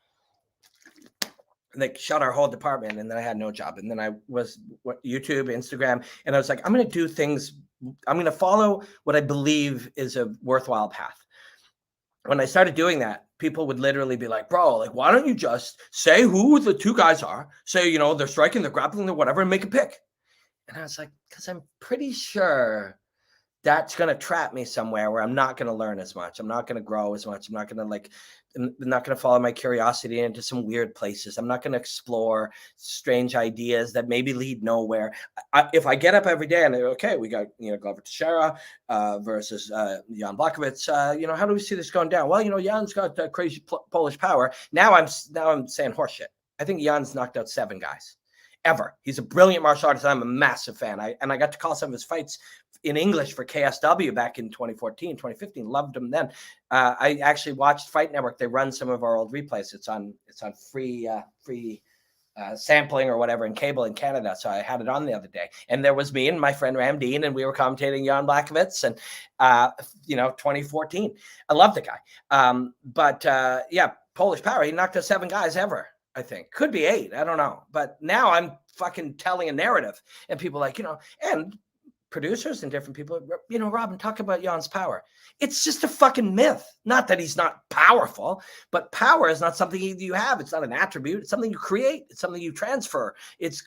And they shut our whole department, and then I had no job. And then I was YouTube, Instagram, and I was like, I'm going to do things. I'm going to follow what I believe is a worthwhile path. When I started doing that, people would literally be like, bro, like, why don't you just say who the two guys are? Say, they're striking, they're grappling, they're whatever, and make a pick. And I was like, because I'm pretty sure that's going to trap me somewhere where I'm not going to learn as much. I'm not going to grow as much. I'm not going to follow my curiosity into some weird places. I'm not going to explore strange ideas that maybe lead nowhere. If I get up every day and okay, we got, Glover Teixeira versus Jan Blachowicz, how do we see this going down? Well, Jan's got crazy Polish power. Now I'm saying horseshit. I think Jan's knocked out 7 guys ever. He's a brilliant martial artist. I'm a massive fan. I got to call some of his fights in English for KSW back in 2014, 2015. Loved him then. I actually watched Fight Network. They run some of our old replays. It's on free sampling or whatever in cable in Canada. So I had it on the other day. And there was me and my friend Ramdeen, and we were commentating Jan Blachowicz and 2014. I love the guy. But Polish power. He knocked out 7 guys ever. I think could be 8. I don't know. But now I'm fucking telling a narrative, and people like, and producers and different people, you know, Robin, talk about Jan's power. It's just a fucking myth. Not that he's not powerful, but power is not something you have. It's not an attribute. It's something you create. It's something you transfer. It's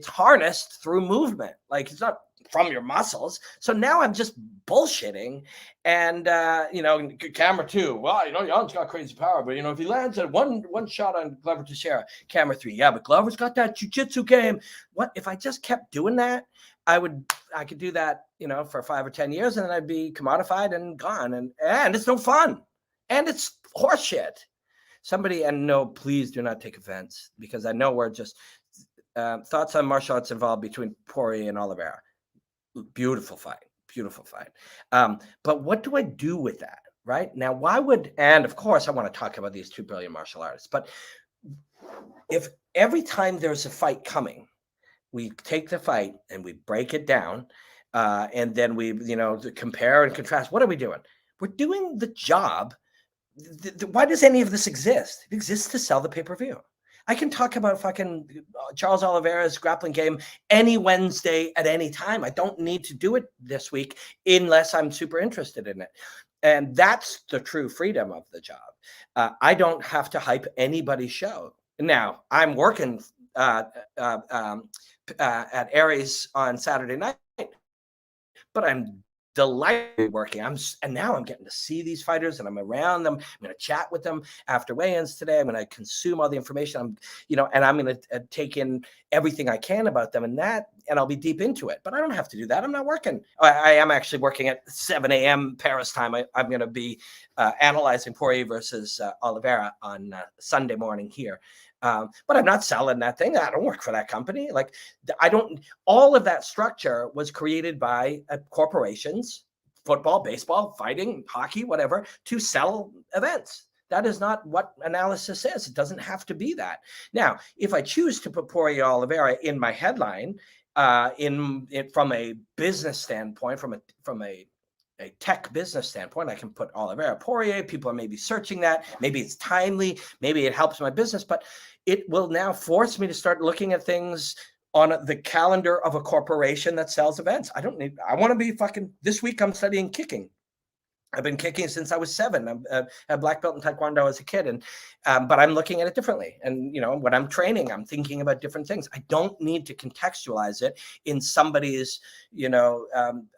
harnessed through movement. Like, it's not from your muscles. So now I'm just bullshitting. And, you know, camera 2, well, you know, Jan's got crazy power, but, you know, if he lands at one shot on Glover Teixeira, camera 3, yeah, but Glover's got that jiu-jitsu game. What if I just kept doing that? I could do that, you know, for 5 or 10 years, and then I'd be commodified and gone. And it's no fun. And it's horseshit. Somebody, and no, please do not take offense, because I know we're just thoughts on martial arts involved between Poirier and Oliveira. Beautiful fight. But what do I do with that? Right now, and of course, I want to talk about these 2 brilliant martial artists. But if every time there's a fight coming, we take the fight and we break it down, and then we, you know, compare and contrast. What are we doing? We're doing the job. Why does any of this exist? It exists to sell the pay-per-view. I can talk about fucking Charles Oliveira's grappling game any Wednesday at any time. I don't need to do it this week unless I'm super interested in it. And that's the true freedom of the job. I don't have to hype anybody's show. Now, I'm working at Aries on Saturday night, but I'm delighted working. And now I'm getting to see these fighters, and I'm around them. I'm going to chat with them after weigh-ins today. I'm going to consume all the information. And I'm going to take in everything I can about them, and I'll be deep into it. But I don't have to do that. I'm not working. I am actually working at 7 a.m. Paris time. I'm going to be analyzing Poirier versus Oliveira on Sunday morning here. But I'm not selling that thing. I don't work for that company. Like, all of that structure was created by corporations, football, baseball, fighting, hockey, whatever, to sell events. That is not what analysis is. It doesn't have to be that. Now, if I choose to put Poirier Oliveira in my headline, from a business standpoint, from a tech business standpoint, I can put Oliveira Poirier. People are maybe searching that. Maybe it's timely. Maybe it helps my business, but it will now force me to start looking at things on the calendar of a corporation that sells events. I want to be this week I'm studying kicking. I've been kicking since I was 7. I'm a black belt in Taekwondo as a kid, but I'm looking at it differently. And, you know, when I'm training, I'm thinking about different things. I don't need to contextualize it in somebody's, you know,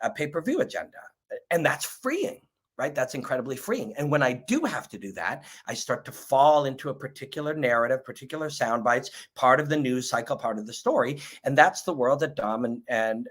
a pay-per-view agenda. And that's freeing, right? That's incredibly freeing. And when I do have to do that, I start to fall into a particular narrative, particular sound bites, part of the news cycle, part of the story. And that's the world that Dom and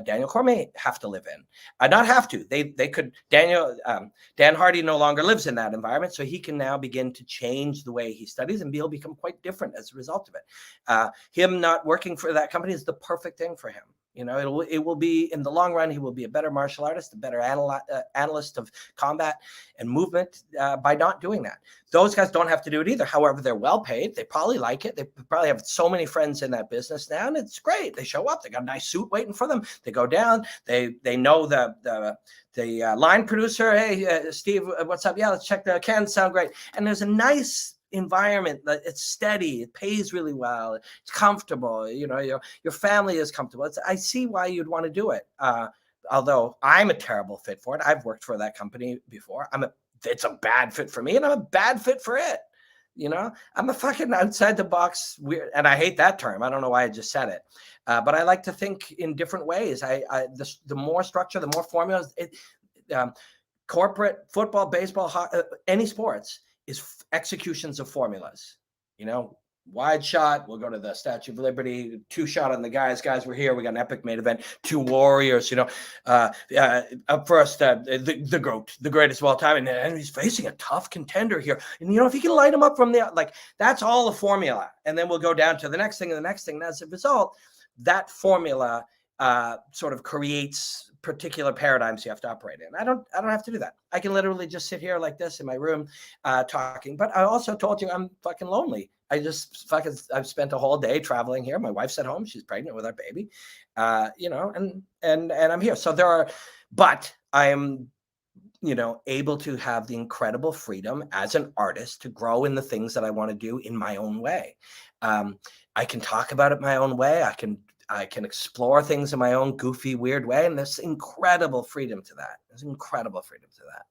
Daniel Cormier have to live in. Not have to. They could. Dan Hardy no longer lives in that environment, so he can now begin to change the way he studies, and he'll become quite different as a result of it. Him not working for that company is the perfect thing for him. You know, it will be, in the long run, he will be a better martial artist, a better analyst of combat and movement by not doing that. Those guys don't have to do it either. However, they're well paid. They probably like it. They probably have so many friends in that business now, and it's great. They show up. They got a nice suit waiting for them. They go down. They know the line producer. Hey, Steve, what's up? Yeah, let's check the cans. Sound great. And there's a nice environment that it's steady, it pays really well, it's comfortable, you know, your family is comfortable. I see why you'd want to do it. Although I'm a terrible fit for it. I've worked for that company before. It's a bad fit for me, and I'm a bad fit for it. You know, I'm a fucking outside the box weird, and I hate that term. I don't know why I just said it, but I like to think in different ways. The more structure, the more formulas. Corporate football, baseball, any sports is executions of formulas. You know, wide shot, we'll go to the Statue of Liberty, 2 shot on the guys, we're here, we got an epic main event, 2 warriors, you know, up first, the GOAT, the greatest of all time, and he's facing a tough contender here, and you know, if he can light him up from the, like, that's all a formula, and then we'll go down to the next thing and the next thing, and as a result, that formula sort of creates particular paradigms you have to operate in. I don't have to do that. I can literally just sit here like this in my room talking. But I also told you I'm fucking lonely. I've spent a whole day traveling here. My wife's at home. She's pregnant with our baby. You know, and I'm here. So but I am, you know, able to have the incredible freedom as an artist to grow in the things that I want to do in my own way. I can talk about it my own way. I can explore things in my own goofy, weird way. And there's incredible freedom to that. There's incredible freedom to that.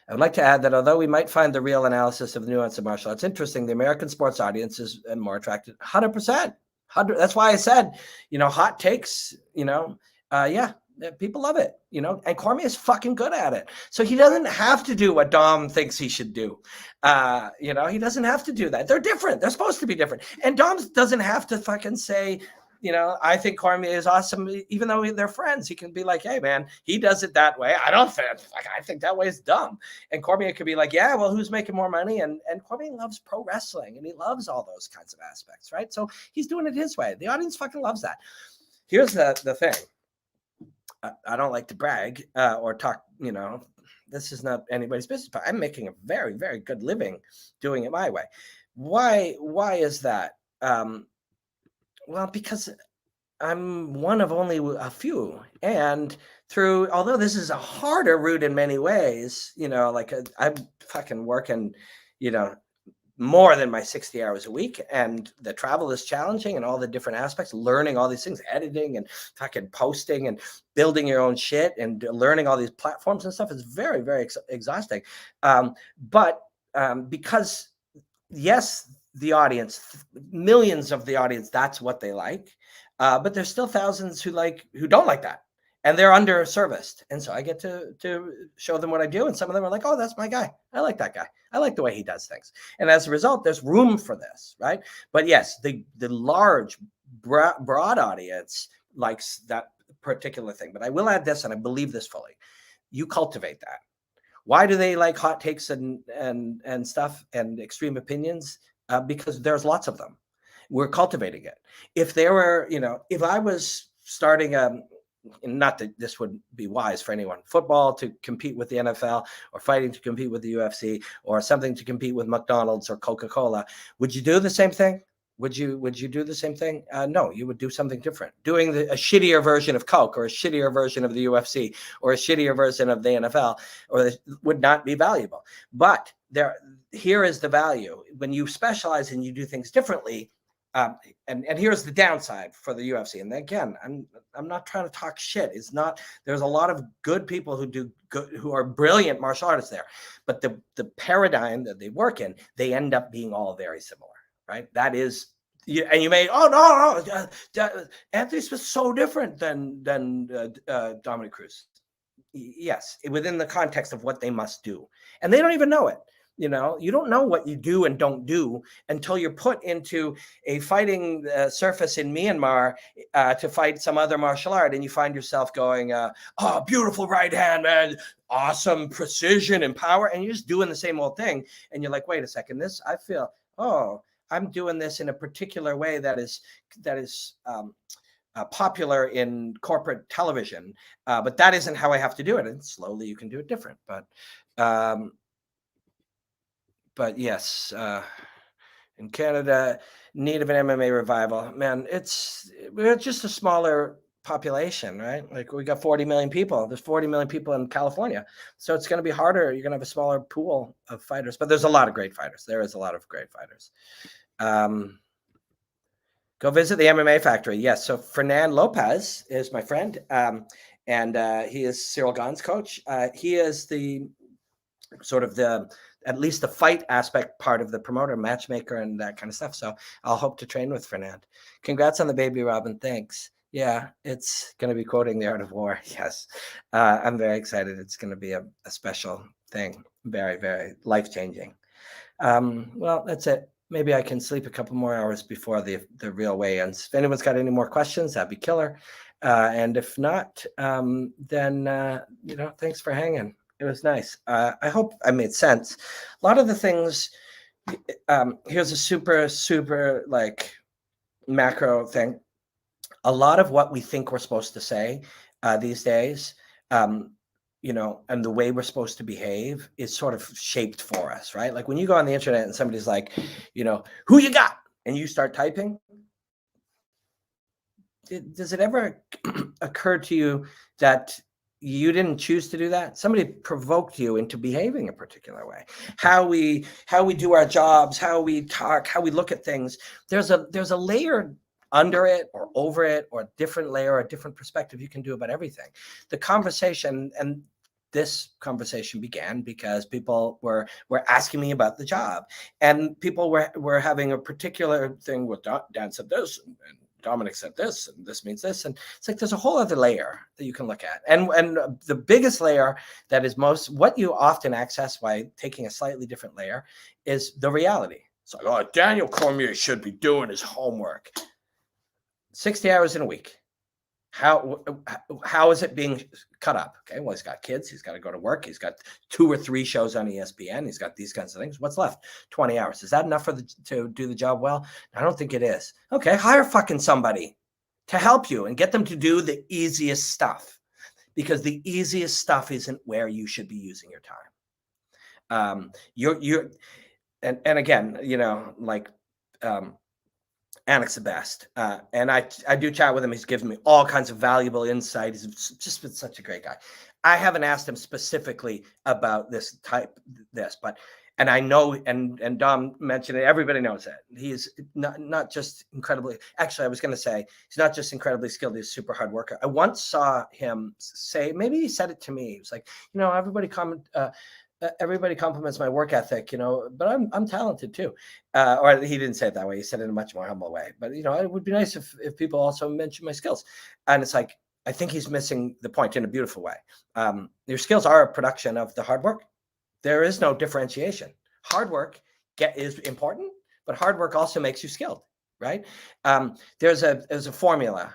I would like to add that although we might find the real analysis of the nuance of martial arts interesting, the American sports audience is more attracted. 100%. That's why I said, hot takes, yeah, people love it, and Cormier is fucking good at it. So he doesn't have to do what Dom thinks he should do. He doesn't have to do that. They're different. They're supposed to be different. And Dom doesn't have to fucking say, I think Cormier is awesome, even though they're friends. He can be like, hey, man, he does it that way. I think that way is dumb. And Cormier could be like, yeah, well, who's making more money? And Cormier loves pro wrestling, and he loves all those kinds of aspects, right? So he's doing it his way. The audience fucking loves that. Here's the thing. I don't like to brag or talk, this is not anybody's business, but I'm making a very, very good living doing it my way. Why is that? Well, because I'm one of only a few. And although this is a harder route in many ways, I'm fucking working, more than my 60 hours a week. And the travel is challenging and all the different aspects, learning all these things, editing and fucking posting and building your own shit and learning all these platforms and stuff is very, very exhausting. But because, yes, the audience, millions of the audience, that's what they like. But there's still thousands who don't like that. And they're under-serviced. And so I get to show them what I do. And some of them are like, oh, that's my guy. I like that guy. I like the way he does things. And as a result, there's room for this, right? But yes, the large, broad audience likes that particular thing. But I will add this, and I believe this fully. You cultivate that. Why do they like hot takes and stuff and extreme opinions? Because there's lots of them. We're cultivating it. If there were, if I was starting not that this would be wise for anyone, football to compete with the NFL or fighting to compete with the UFC or something to compete with McDonald's or Coca-Cola, would you do the same thing? Would you do the same thing? No, you would do something different. Doing a shittier version of Coke or a shittier version of the UFC or a shittier version of the NFL would not be valuable. But here is the value. When you specialize and you do things differently, and here's the downside for the UFC. And again, I'm not trying to talk shit. There's a lot of good people who are brilliant martial artists there, but the paradigm that they work in, they end up being all very similar, right? That is, and you may, Anthony Smith's so different than Dominic Cruz. Yes, within the context of what they must do, and they don't even know it. You don't know what you do and don't do until you're put into a fighting surface in Myanmar to fight some other martial art. And you find yourself going, beautiful right hand, man. Awesome precision and power. And you're just doing the same old thing. And you're like, wait a second, I'm doing this in a particular way that is popular in corporate television. But that isn't how I have to do it. And slowly you can do it different. But yes, in Canada, need of an MMA revival. Man, we're just a smaller population, right? Like we got 40 million people. There's 40 million people in California. So it's going to be harder. You're going to have a smaller pool of fighters. But there's a lot of great fighters. There is a lot of great fighters. Go visit the MMA Factory. Yes. So Fernand Lopez is my friend. And he is Cyril Gahn's coach. He is the sort of at least the fight aspect part of the promoter, matchmaker, and that kind of stuff. So I'll hope to train with Fernand. Congrats on the baby, Robin. Thanks. Yeah, it's going to be quoting The Art of War. Yes. I'm very excited. It's going to be a special thing. Very, very life-changing. Well, that's it. Maybe I can sleep a couple more hours before the real weigh-ins. If anyone's got any more questions, that'd be killer. And if not, then, thanks for hanging. It was nice. I hope I made sense. A lot of the things, here's a super, super macro thing. A lot of what we think we're supposed to say these days, and the way we're supposed to behave is sort of shaped for us, right? Like when you go on the internet and somebody's like, who you got? And you start typing. Does it ever occur to you that you didn't choose to do that? Somebody provoked you into behaving a particular way. How we do our jobs, how we talk, how we look at things. There's a layer under it or over it, or a different layer, or a different perspective you can do about everything. The conversation, and this conversation began because people were asking me about the job, and people were having a particular thing with Dan said this, and Dominic said this, and this means this, and it's like there's a whole other layer that you can look at, and the biggest layer that is most what you often access by taking a slightly different layer is the reality. It's like, oh, Daniel Cormier should be doing his homework. 60 hours in a week. How is it being cut up? Okay, well, he's got kids. He's got to go to work. He's got 2 or 3 shows on ESPN. He's got these kinds of things. What's left? 20 hours. Is that enough to do the job well? I don't think it is. Okay, hire fucking somebody to help you and get them to do the easiest stuff, because the easiest stuff isn't where you should be using your time. And again, like Annick's the best. And I do chat with him. He's given me all kinds of valuable insight. He's just been such a great guy. I haven't asked him specifically about but I know, and Dom mentioned it, everybody knows that. He's not just incredibly, actually, I was going to say, he's not just incredibly skilled, he's a super hard worker. I once saw him say, maybe he said it to me. He was like, everybody compliments my work ethic, but I'm talented too. Or he didn't say it that way. He said it in a much more humble way. But, it would be nice if people also mention my skills. And it's like, I think he's missing the point in a beautiful way. Your skills are a production of the hard work. There is no differentiation. Hard work is important, but hard work also makes you skilled, right? There's a formula.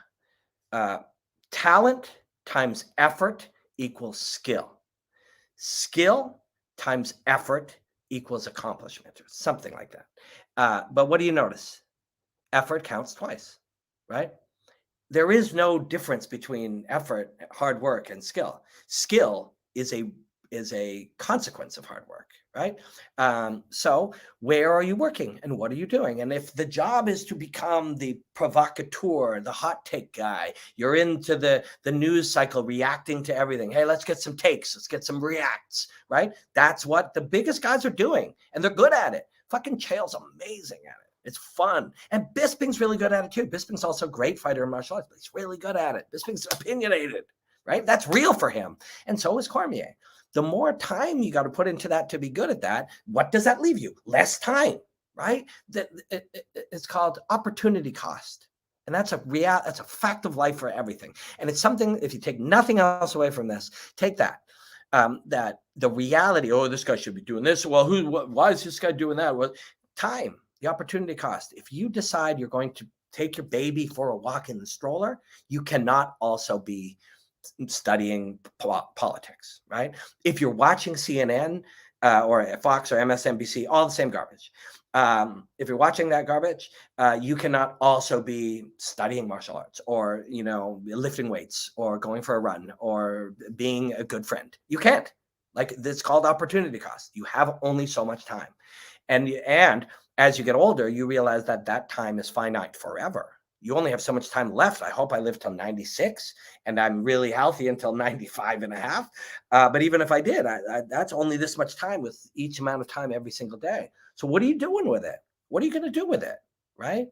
Talent times effort equals skill. Skill times effort equals accomplishment, or something like that. But what do you notice? Effort counts twice, right? There is no difference between effort, hard work, and skill. Skill is a consequence of hard work, right? So where are you working and what are you doing? And if the job is to become the provocateur, the hot take guy, you're into the news cycle, reacting to everything. Hey, let's get some takes. Let's get some reacts, right? That's what the biggest guys are doing, and they're good at it. Fucking Chael's amazing at it. It's fun. And Bisping's really good at it too. Bisping's also a great fighter in martial arts, but he's really good at it. Bisping's opinionated, right? That's real for him. And so is Cormier. The more time you got to put into that to be good at that, what does that leave you? Less time, right? It's called opportunity cost. And that's that's a fact of life for everything. And it's something, if you take nothing else away from this, take that. That the reality, oh, this guy should be doing this. Well, why is this guy doing that? Well, time, the opportunity cost. If you decide you're going to take your baby for a walk in the stroller, you cannot also be studying politics, right? If you're watching CNN or Fox or MSNBC, all the same garbage. If you're watching that garbage, you cannot also be studying martial arts or, lifting weights or going for a run or being a good friend. You can't. Like, it's called opportunity cost. You have only so much time. And as you get older, you realize that time is finite forever. You only have so much time left. I hope I live till 96 and I'm really healthy until 95 and a half. But even if I did, that's only this much time with each amount of time every single day. So what are you doing with it? What are you going to do with it? Right.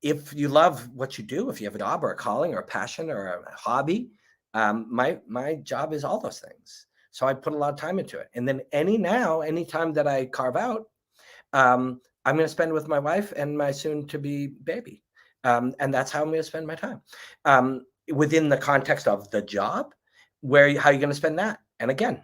If you love what you do, if you have a job or a calling or a passion or a hobby, my job is all those things. So I put a lot of time into it. And then any time that I carve out, I'm going to spend with my wife and my soon-to-be baby. And that's how I'm going to spend my time. Within the context of the job, how are you going to spend that? And again,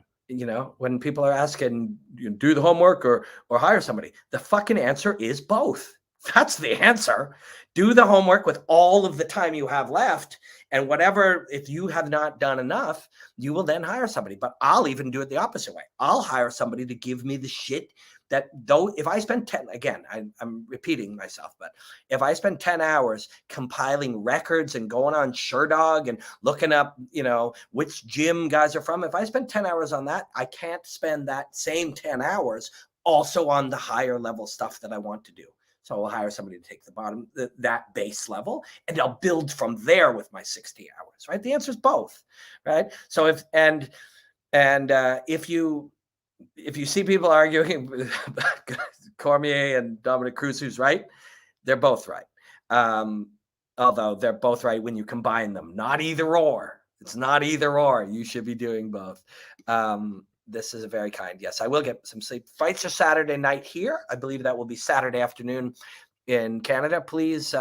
when people are asking, do the homework or hire somebody, the fucking answer is both. That's the answer. Do the homework with all of the time you have left. And whatever, if you have not done enough, you will then hire somebody. But I'll even do it the opposite way. I'll hire somebody to give me the shit that, though, if I spend 10, again, I'm repeating myself, but if I spend 10 hours compiling records and going on SureDog and looking up, which gym guys are from, if I spend 10 hours on that, I can't spend that same 10 hours also on the higher level stuff that I want to do. So I'll hire somebody to take that base level, and I'll build from there with my 60 hours, right? The answer is both, right? So if you see people arguing Cormier and Dominic Cruz, who's right, They're both right. Although they're both right when you combine them. Not either or. It's not either or. You should be doing both. This is a very kind. Yes, I will get some sleep. Fights are Saturday night here. I believe that will be Saturday afternoon in Canada. Please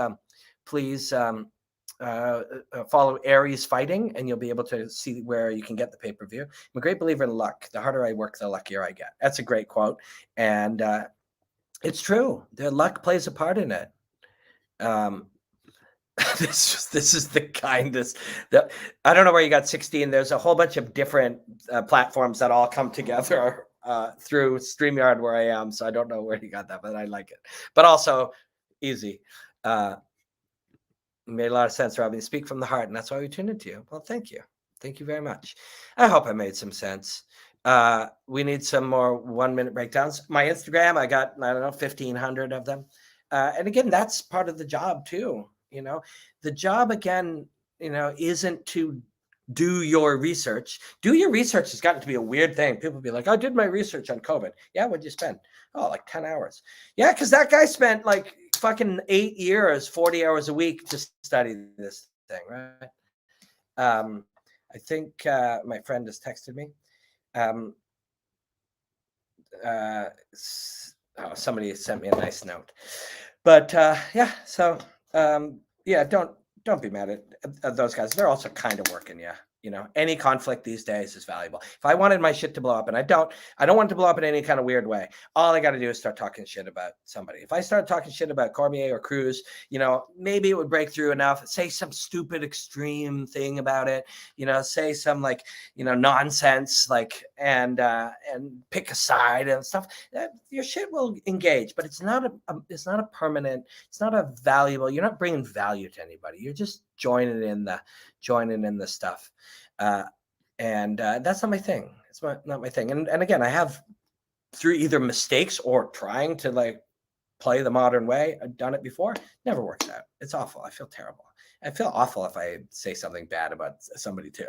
follow Aries Fighting, and you'll be able to see where you can get the pay-per-view. I'm a great believer in luck. The harder I work, the luckier I get. That's a great quote. And it's true. The luck plays a part in it. This is the kindest. I don't know where you got 16. There's a whole bunch of different platforms that all come together through StreamYard where I am. So I don't know where you got that, but I like it. But also easy. Made a lot of sense, Robin. You speak from the heart, and that's why we tuned into you. Well, thank you. Thank you very much. I hope I made some sense. We need some more 1-minute breakdowns. My Instagram, I got, I don't know, 1,500 of them. And again, that's part of the job too. You know, the job again, you know, isn't to do your research. Do your research has gotten to be a weird thing. People be like, I did my research on COVID. Yeah, what'd you spend? Oh, like 10 hours. Yeah, because that guy spent like fucking 8 years, 40 hours a week to study this thing, right? I think my friend has texted me. Somebody sent me a nice note. But yeah, so yeah, don't be mad at those guys. They're also kind of working you. You know, any conflict these days is valuable. If I wanted my shit to blow up, and I don't want it to blow up in any kind of weird way, all I got to do is start talking shit about somebody. If I start talking shit about Cormier or Cruz, you know, maybe it would break through enough. Say some stupid extreme thing about it, you know, say some like, you know, nonsense, like, and pick a side and stuff. Your shit will engage, but it's not a permanent, it's not a valuable. You're not bringing value to anybody. You're just joining in the stuff. And that's not my thing. It's not my thing. And again, I have, through either mistakes or trying to like play the modern way, I've done it before. Never works out. It's awful. I feel terrible. I feel awful if I say something bad about somebody too.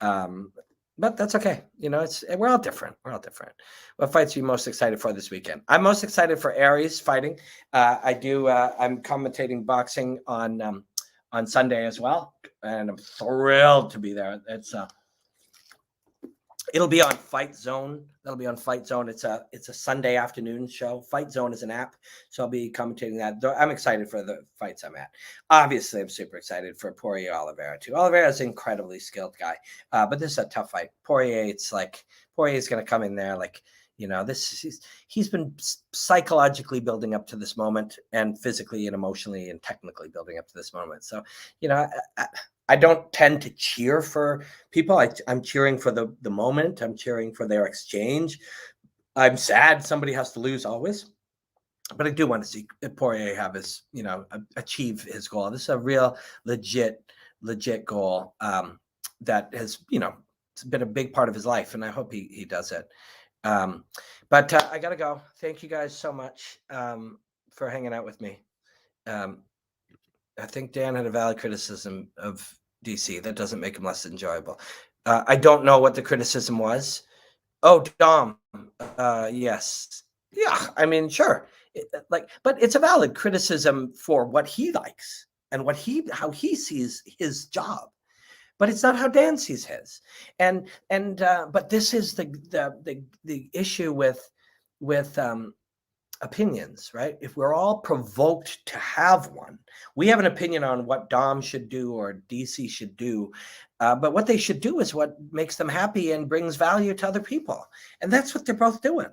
But that's okay. You know, we're all different. We're all different. What fights are you most excited for this weekend? I'm most excited for Aries Fighting. I'm commentating boxing on Sunday as well, and I'm thrilled to be there. It'll be on Fight Zone. That'll be on Fight Zone. It's a Sunday afternoon show. Fight Zone is an app, so I'll be commentating that. I'm excited for the fights I'm at. Obviously, I'm super excited for Poirier Oliveira too. Oliveira is an incredibly skilled guy, but this is a tough fight. Poirier, it's like Poirier's going to come in there like, you know, he's been psychologically building up to this moment, and physically and emotionally and technically building up to this moment. So, you know, I don't tend to cheer for people. I'm cheering for the moment. I'm cheering for their exchange. I'm sad somebody has to lose always, but I do want to see Poirier have his, you know, achieve his goal. This is a real legit goal that has, you know, it's been a big part of his life, and I hope he does it. But I gotta go. Thank you guys so much for hanging out with me. I think Dan had a valid criticism of DC. That doesn't make him less enjoyable. I don't know what the criticism was. Oh, Dom. Yes. Yeah. I mean, sure. But it's a valid criticism for what he likes and how he sees his job. But it's not how Dan sees his. But this is the issue with opinions, right? If we're all provoked to have one, we have an opinion on what Dom should do or DC should do, but what they should do is what makes them happy and brings value to other people, and that's what they're both doing.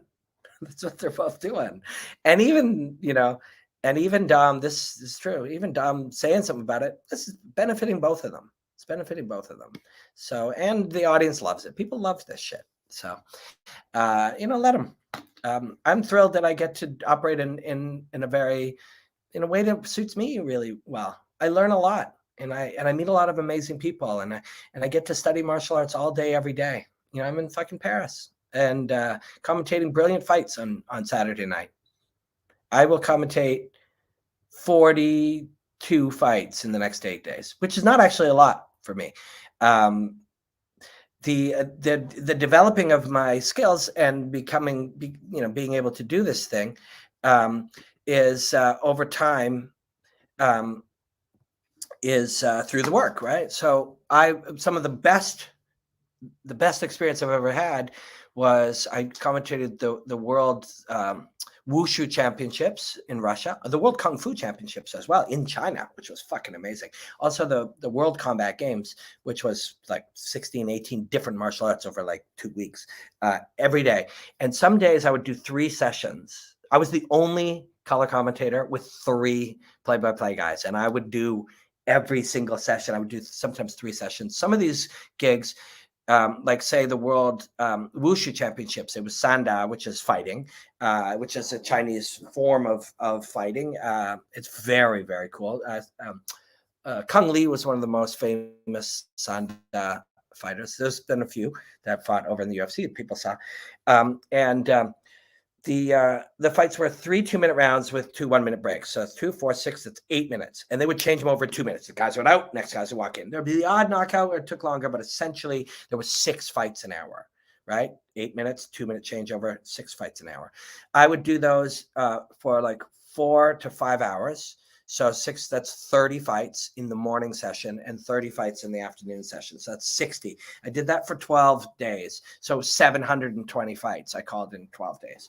That's what they're both doing. And even, you know, and even Dom, this is true. Even Dom saying something about it, this is benefiting both of them. It's benefiting both of them. So, and the audience loves it. People love this shit. So, you know, let them. I'm thrilled that I get to operate in a way that suits me really well. I learn a lot, and I meet a lot of amazing people, and I get to study martial arts all day, every day. You know, I'm in fucking Paris and commentating brilliant fights on Saturday night. I will commentate 42 fights in the next 8 days, which is not actually a lot for me. The developing of my skills and being able to do this thing is over time is through the work, right? So some of the best experience I've ever had was I commentated the world wushu championships in Russia, the world kung fu championships as well in China, which was fucking amazing. Also the world combat games, which was like 16, 18 different martial arts over like 2 weeks every day. And some days I would do 3 sessions. I was the only color commentator with 3 play-by-play guys, and I would do every single session. I would do sometimes 3 sessions. Some of these gigs, like say the world wushu championships, it was sanda, which is fighting, which is a Chinese form of fighting. It's very, very cool. Kung Lee was one of the most famous sanda fighters. There's been a few that fought over in the UFC people saw. The fights were 3 2-minute rounds with 2 1-minute breaks. So 2, 4, 6, that's 8 minutes. And they would change them over 2 minutes. The guys went out, next guys would walk in. There'd be the odd knockout where it took longer, but essentially there was 6 fights an hour, right? 8 minutes, 2-minute changeover, 6 fights an hour. I would do those for like 4 to 5 hours. So 6, that's 30 fights in the morning session and 30 fights in the afternoon session. So that's 60. I did that for 12 days. So 720 fights I called in 12 days.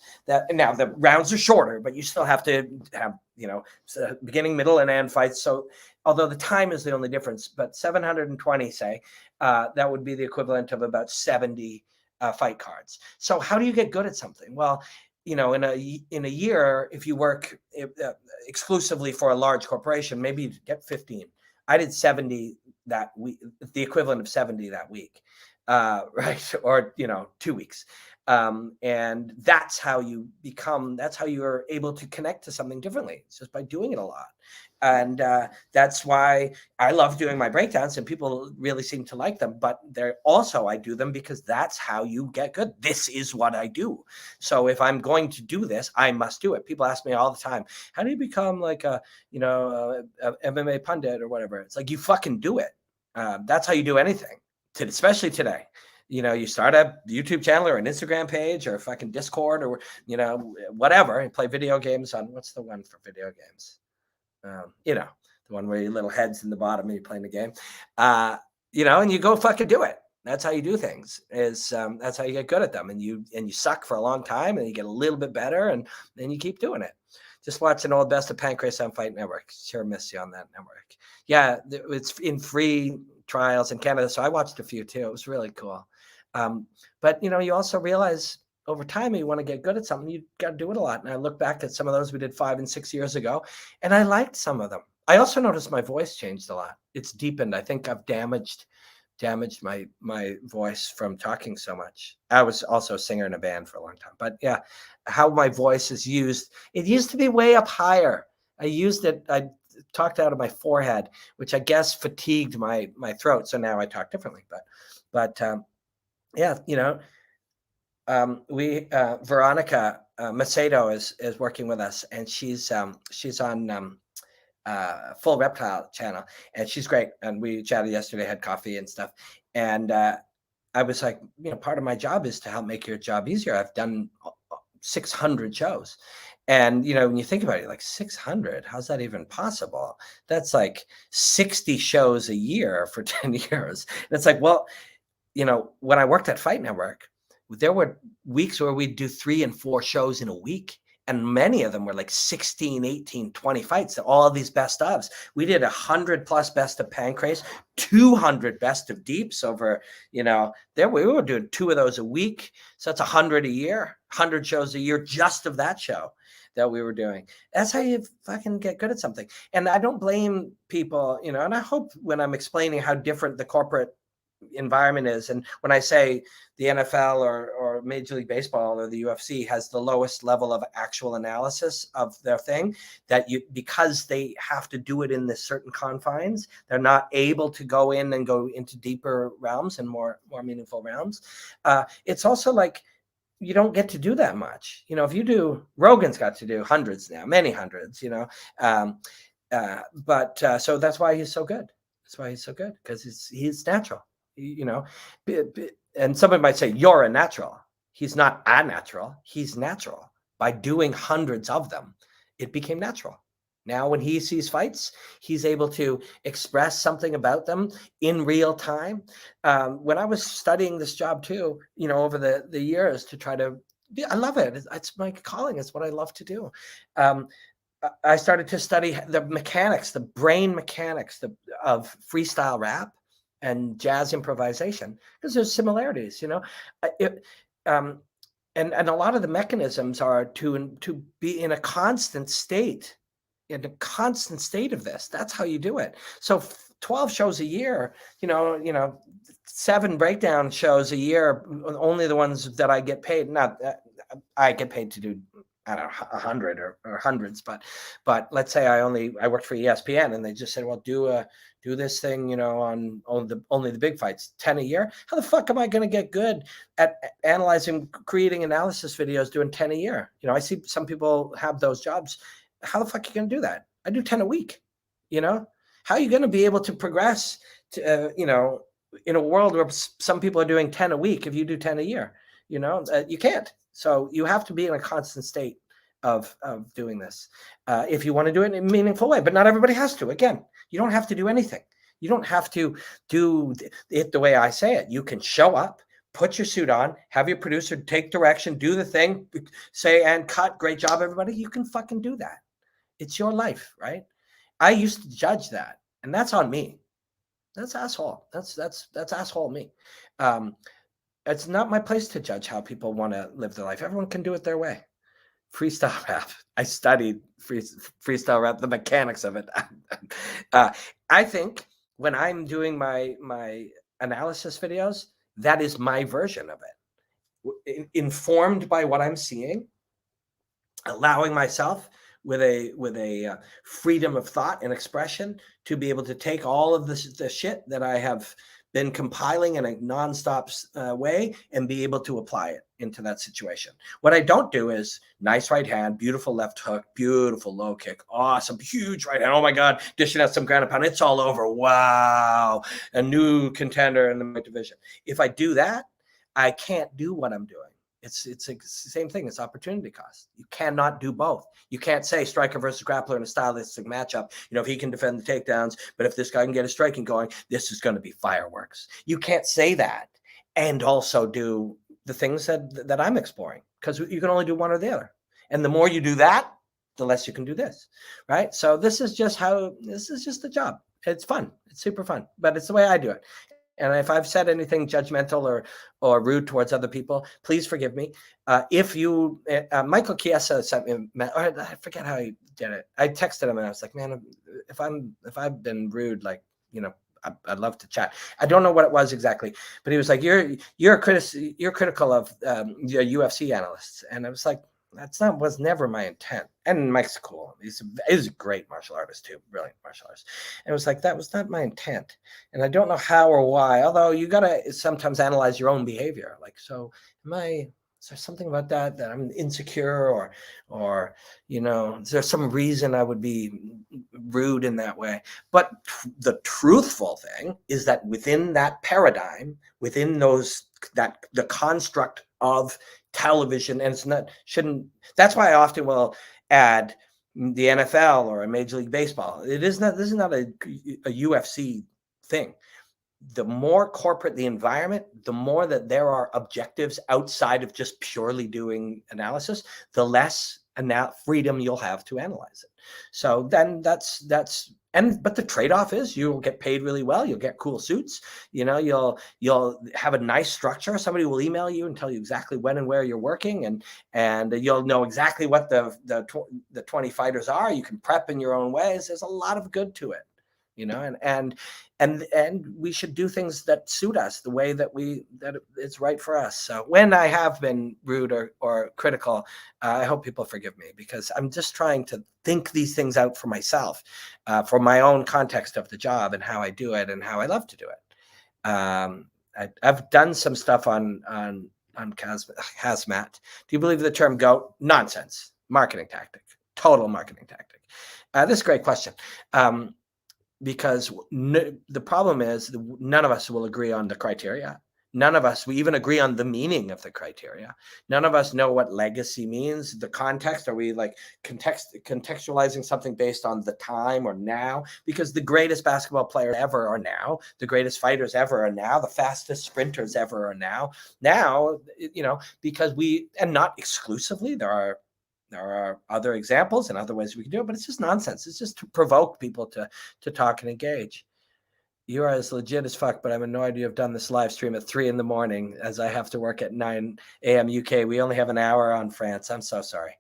Now the rounds are shorter, but you still have to have, beginning, middle, and end fights. So although the time is the only difference, but 720, say, that would be the equivalent of about 70 fight cards. So how do you get good at something? Well, in a year, if you work exclusively for a large corporation, maybe you get 15. I did 70 that week, the equivalent of 70 that week, right? Or 2 weeks, and that's how you are able to connect to something differently. It's just by doing it a lot. And that's why I love doing my breakdowns, and people really seem to like them. But I do them because that's how you get good. This is what I do. So if I'm going to do this, I must do it. People ask me all the time, how do you become like a MMA pundit or whatever? It's like, you fucking do it. That's how you do anything, especially today. You start a YouTube channel or an Instagram page or a fucking Discord or, whatever, and play video games on, what's the one for video games? The one where your little head's in the bottom and you're playing the game, and you go fucking do it. That's how you do things. That's how you get good at them. And you suck for a long time, and you get a little bit better, and then you keep doing it. Just watch an old Best of Pancrase on Fight Network. Sure miss you on that network. Yeah, it's in free trials in Canada, so I watched a few too. It was really cool. But you also realize over time, you want to get good at something, you got to do it a lot. And I look back at some of those we did 5 and 6 years ago, and I liked some of them. I also noticed my voice changed a lot. It's deepened. I think I've damaged my voice from talking so much. I was also a singer in a band for a long time. But yeah, how my voice is used. It used to be way up higher. I used it. I talked out of my forehead, which I guess fatigued my throat. So now I talk differently. But yeah, Veronica Macedo is working with us, and she's on Full Reptile channel, and she's great. And we chatted yesterday, had coffee and stuff. And I was like, part of my job is to help make your job easier. I've done 600 shows. And, when you think about it, like 600, how's that even possible? That's like 60 shows a year for 10 years. And it's like, well, when I worked at Fight Network, there were weeks where we'd do 3 and 4 shows in a week. And many of them were like 16, 18, 20 fights, all of these best ofs. We did 100 plus best of Pancrase, 200 best of Deeps over, we were doing 2 of those a week. So that's 100 a year, 100 shows a year just of that show that we were doing. That's how you fucking get good at something. And I don't blame people, and I hope when I'm explaining how different the corporate environment is, and when I say the NFL or Major League Baseball or the UFC has the lowest level of actual analysis of their thing, because they have to do it in this certain confines, they're not able to go into deeper realms and more meaningful realms. It's also like you don't get to do that much. If you do, Rogan's got to do hundreds now, many hundreds. But so that's why he's so good. That's why he's so good, because he's natural. And somebody might say, you're a natural. He's not a natural. He's natural by doing hundreds of them. it became natural. Now, when he sees fights, he's able to express something about them in real time. When I was studying this job too, over the years to try to, I love it. It's my calling. It's what I love to do. I started to study the mechanics, the brain mechanics of freestyle rap and jazz improvisation, because there's similarities, and a lot of the mechanisms are to be in a constant state of this. That's how you do it. So 12 shows a year, 7 breakdown shows a year, only the ones that I get paid. Not I get paid to do, I don't know, 100 or hundreds, but let's say I worked for ESPN and they just said, well, do this thing, on only the big fights, 10 a year. How the fuck am I going to get good at analyzing, creating analysis videos, doing 10 a year? I see some people have those jobs. How the fuck are you going to do that? I do 10 a week. How are you going to be able to progress to, in a world where some people are doing 10 a week if you do 10 a year? You can't. So you have to be in a constant state of doing this if you want to do it in a meaningful way. But not everybody has to. Again, you don't have to do anything. You don't have to do it the way I say it. You can show up, put your suit on, have your producer take direction, do the thing, say and cut. Great job, everybody. You can fucking do that. It's your life, right? I used to judge that, and that's on me. That's asshole. That's asshole me. It's not my place to judge how people want to live their life. Everyone can do it their way. Freestyle rap. I studied freestyle rap, the mechanics of it. I think when I'm doing my analysis videos, that is my version of it. Informed by what I'm seeing, allowing myself with a freedom of thought and expression to be able to take all of the shit that I have been compiling in a nonstop way and be able to apply it into that situation. What I don't do is nice right hand, beautiful left hook, beautiful low kick, awesome, huge right hand. Oh my God, dishing out some ground and pound. It's all over. Wow, a new contender in the division. If I do that, I can't do what I'm doing. It's the same thing. It's opportunity cost. You cannot do both. You can't say striker versus grappler in a stylistic matchup. If he can defend the takedowns, but if this guy can get a striking going, this is going to be fireworks. You can't say that and also do the things that I'm exploring, because you can only do one or the other. And the more you do that, the less you can do this, right? So this is just the job. It's fun. It's super fun, but it's the way I do it. And if I've said anything judgmental or rude towards other people, please forgive me. If you, Michael Chiesa sent me, I forget how he did it. I texted him and I was like, man, if I've been rude, I'd love to chat. I don't know what it was exactly, but he was like, you're critical of UFC analysts, and I was like, was never my intent. And Mike's cool. He's a great martial artist too, brilliant martial artist. And it was like, that was not my intent. And I don't know how or why, although you got to sometimes analyze your own behavior. Like, so is there something about that I'm insecure or, is there some reason I would be rude in that way? But the truthful thing is that within that paradigm, within the construct of television, and that's why I often will add the NFL or a Major League Baseball. This is not a UFC thing. The more corporate the environment, the more that there are objectives outside of just purely doing analysis, the less freedom you'll have to analyze it. So then but the trade-off is you'll get paid really well. You'll get cool suits. You'll have a nice structure. Somebody will email you and tell you exactly when and where you're working, and you'll know exactly what the 20 fighters are. You can prep in your own ways. There's a lot of good to it, and we should do things that suit us the way that it's right for us. So when I have been rude or critical, I hope people forgive me, because I'm just trying to think these things out for myself, for my own context of the job and how I do it and how I love to do it. I've done some stuff on hazmat. Do you believe the term GOAT? Nonsense. Marketing tactic. Total marketing tactic. This is a great question. Because the problem is none of us will agree on the criteria. None of us, we even agree on the meaning of the criteria. None of us know what legacy means. The context, are we like contextualizing something based on the time or now? Because the greatest basketball players ever are now, the greatest fighters ever are now, the fastest sprinters ever are now. Now, because and not exclusively, there are other examples and other ways we can do it, but it's just nonsense. It's just to provoke people to talk and engage. You are as legit as fuck, but I'm annoyed you have done this live stream at 3 a.m. as I have to work at 9 a.m. UK. We only have an hour on France. I'm so sorry.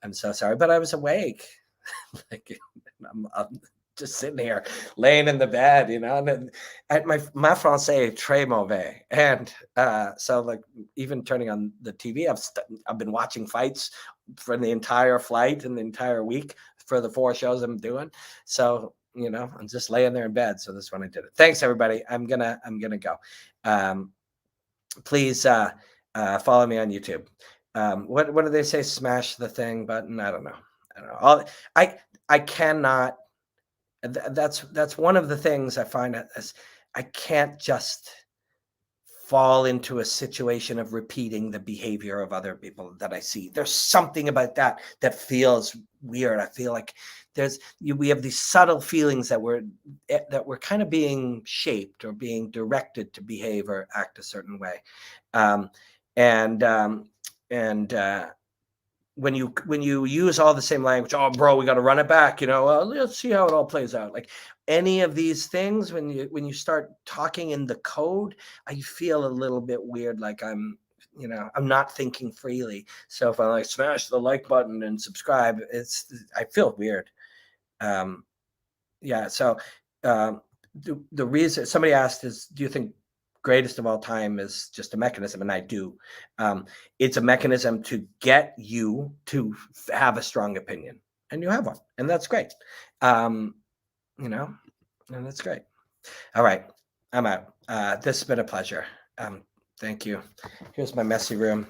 But I was awake. Like, I'm just sitting here, laying in the bed, and my français est très mauvais. And so, like, even turning on the TV, I've been watching fights for the entire flight and the entire week for the 4 shows I'm doing. So, I'm just laying there in bed. So this one I did it. Thanks, everybody. I'm gonna go. Please follow me on YouTube. What do they say? Smash the thing button. I don't know. I cannot. That's one of the things I find as I can't just fall into a situation of repeating the behavior of other people that I see. There's something about that feels weird. I feel like we have these subtle feelings that we're kind of being shaped or being directed to behave or act a certain way. When you use all the same language, oh, bro, we got to run it back, let's see how it all plays out. Like any of these things, when you start talking in the code, I feel a little bit weird, like I'm not thinking freely. So if I like smash the like button and subscribe, I feel weird. So the reason somebody asked is, do you think greatest of all time is just a mechanism? And I do. It's a mechanism to get you to have a strong opinion, and you have one, and that's great. And that's great. All right, I'm out. This has been a pleasure. Thank you. Here's my messy room.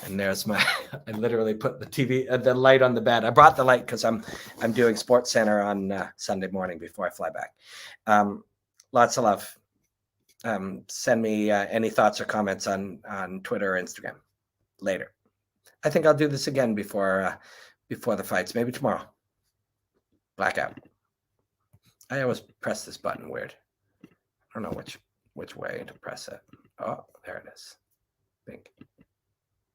And there's I literally put the TV, the light on the bed. I brought the light because I'm doing Sports Center on Sunday morning before I fly back. Lots of love. Send me any thoughts or comments on Twitter or Instagram later. I think I'll do this again before the fights, maybe tomorrow. Blackout. I always press this button weird. I don't know which way to press it. Oh, there it is. Pink.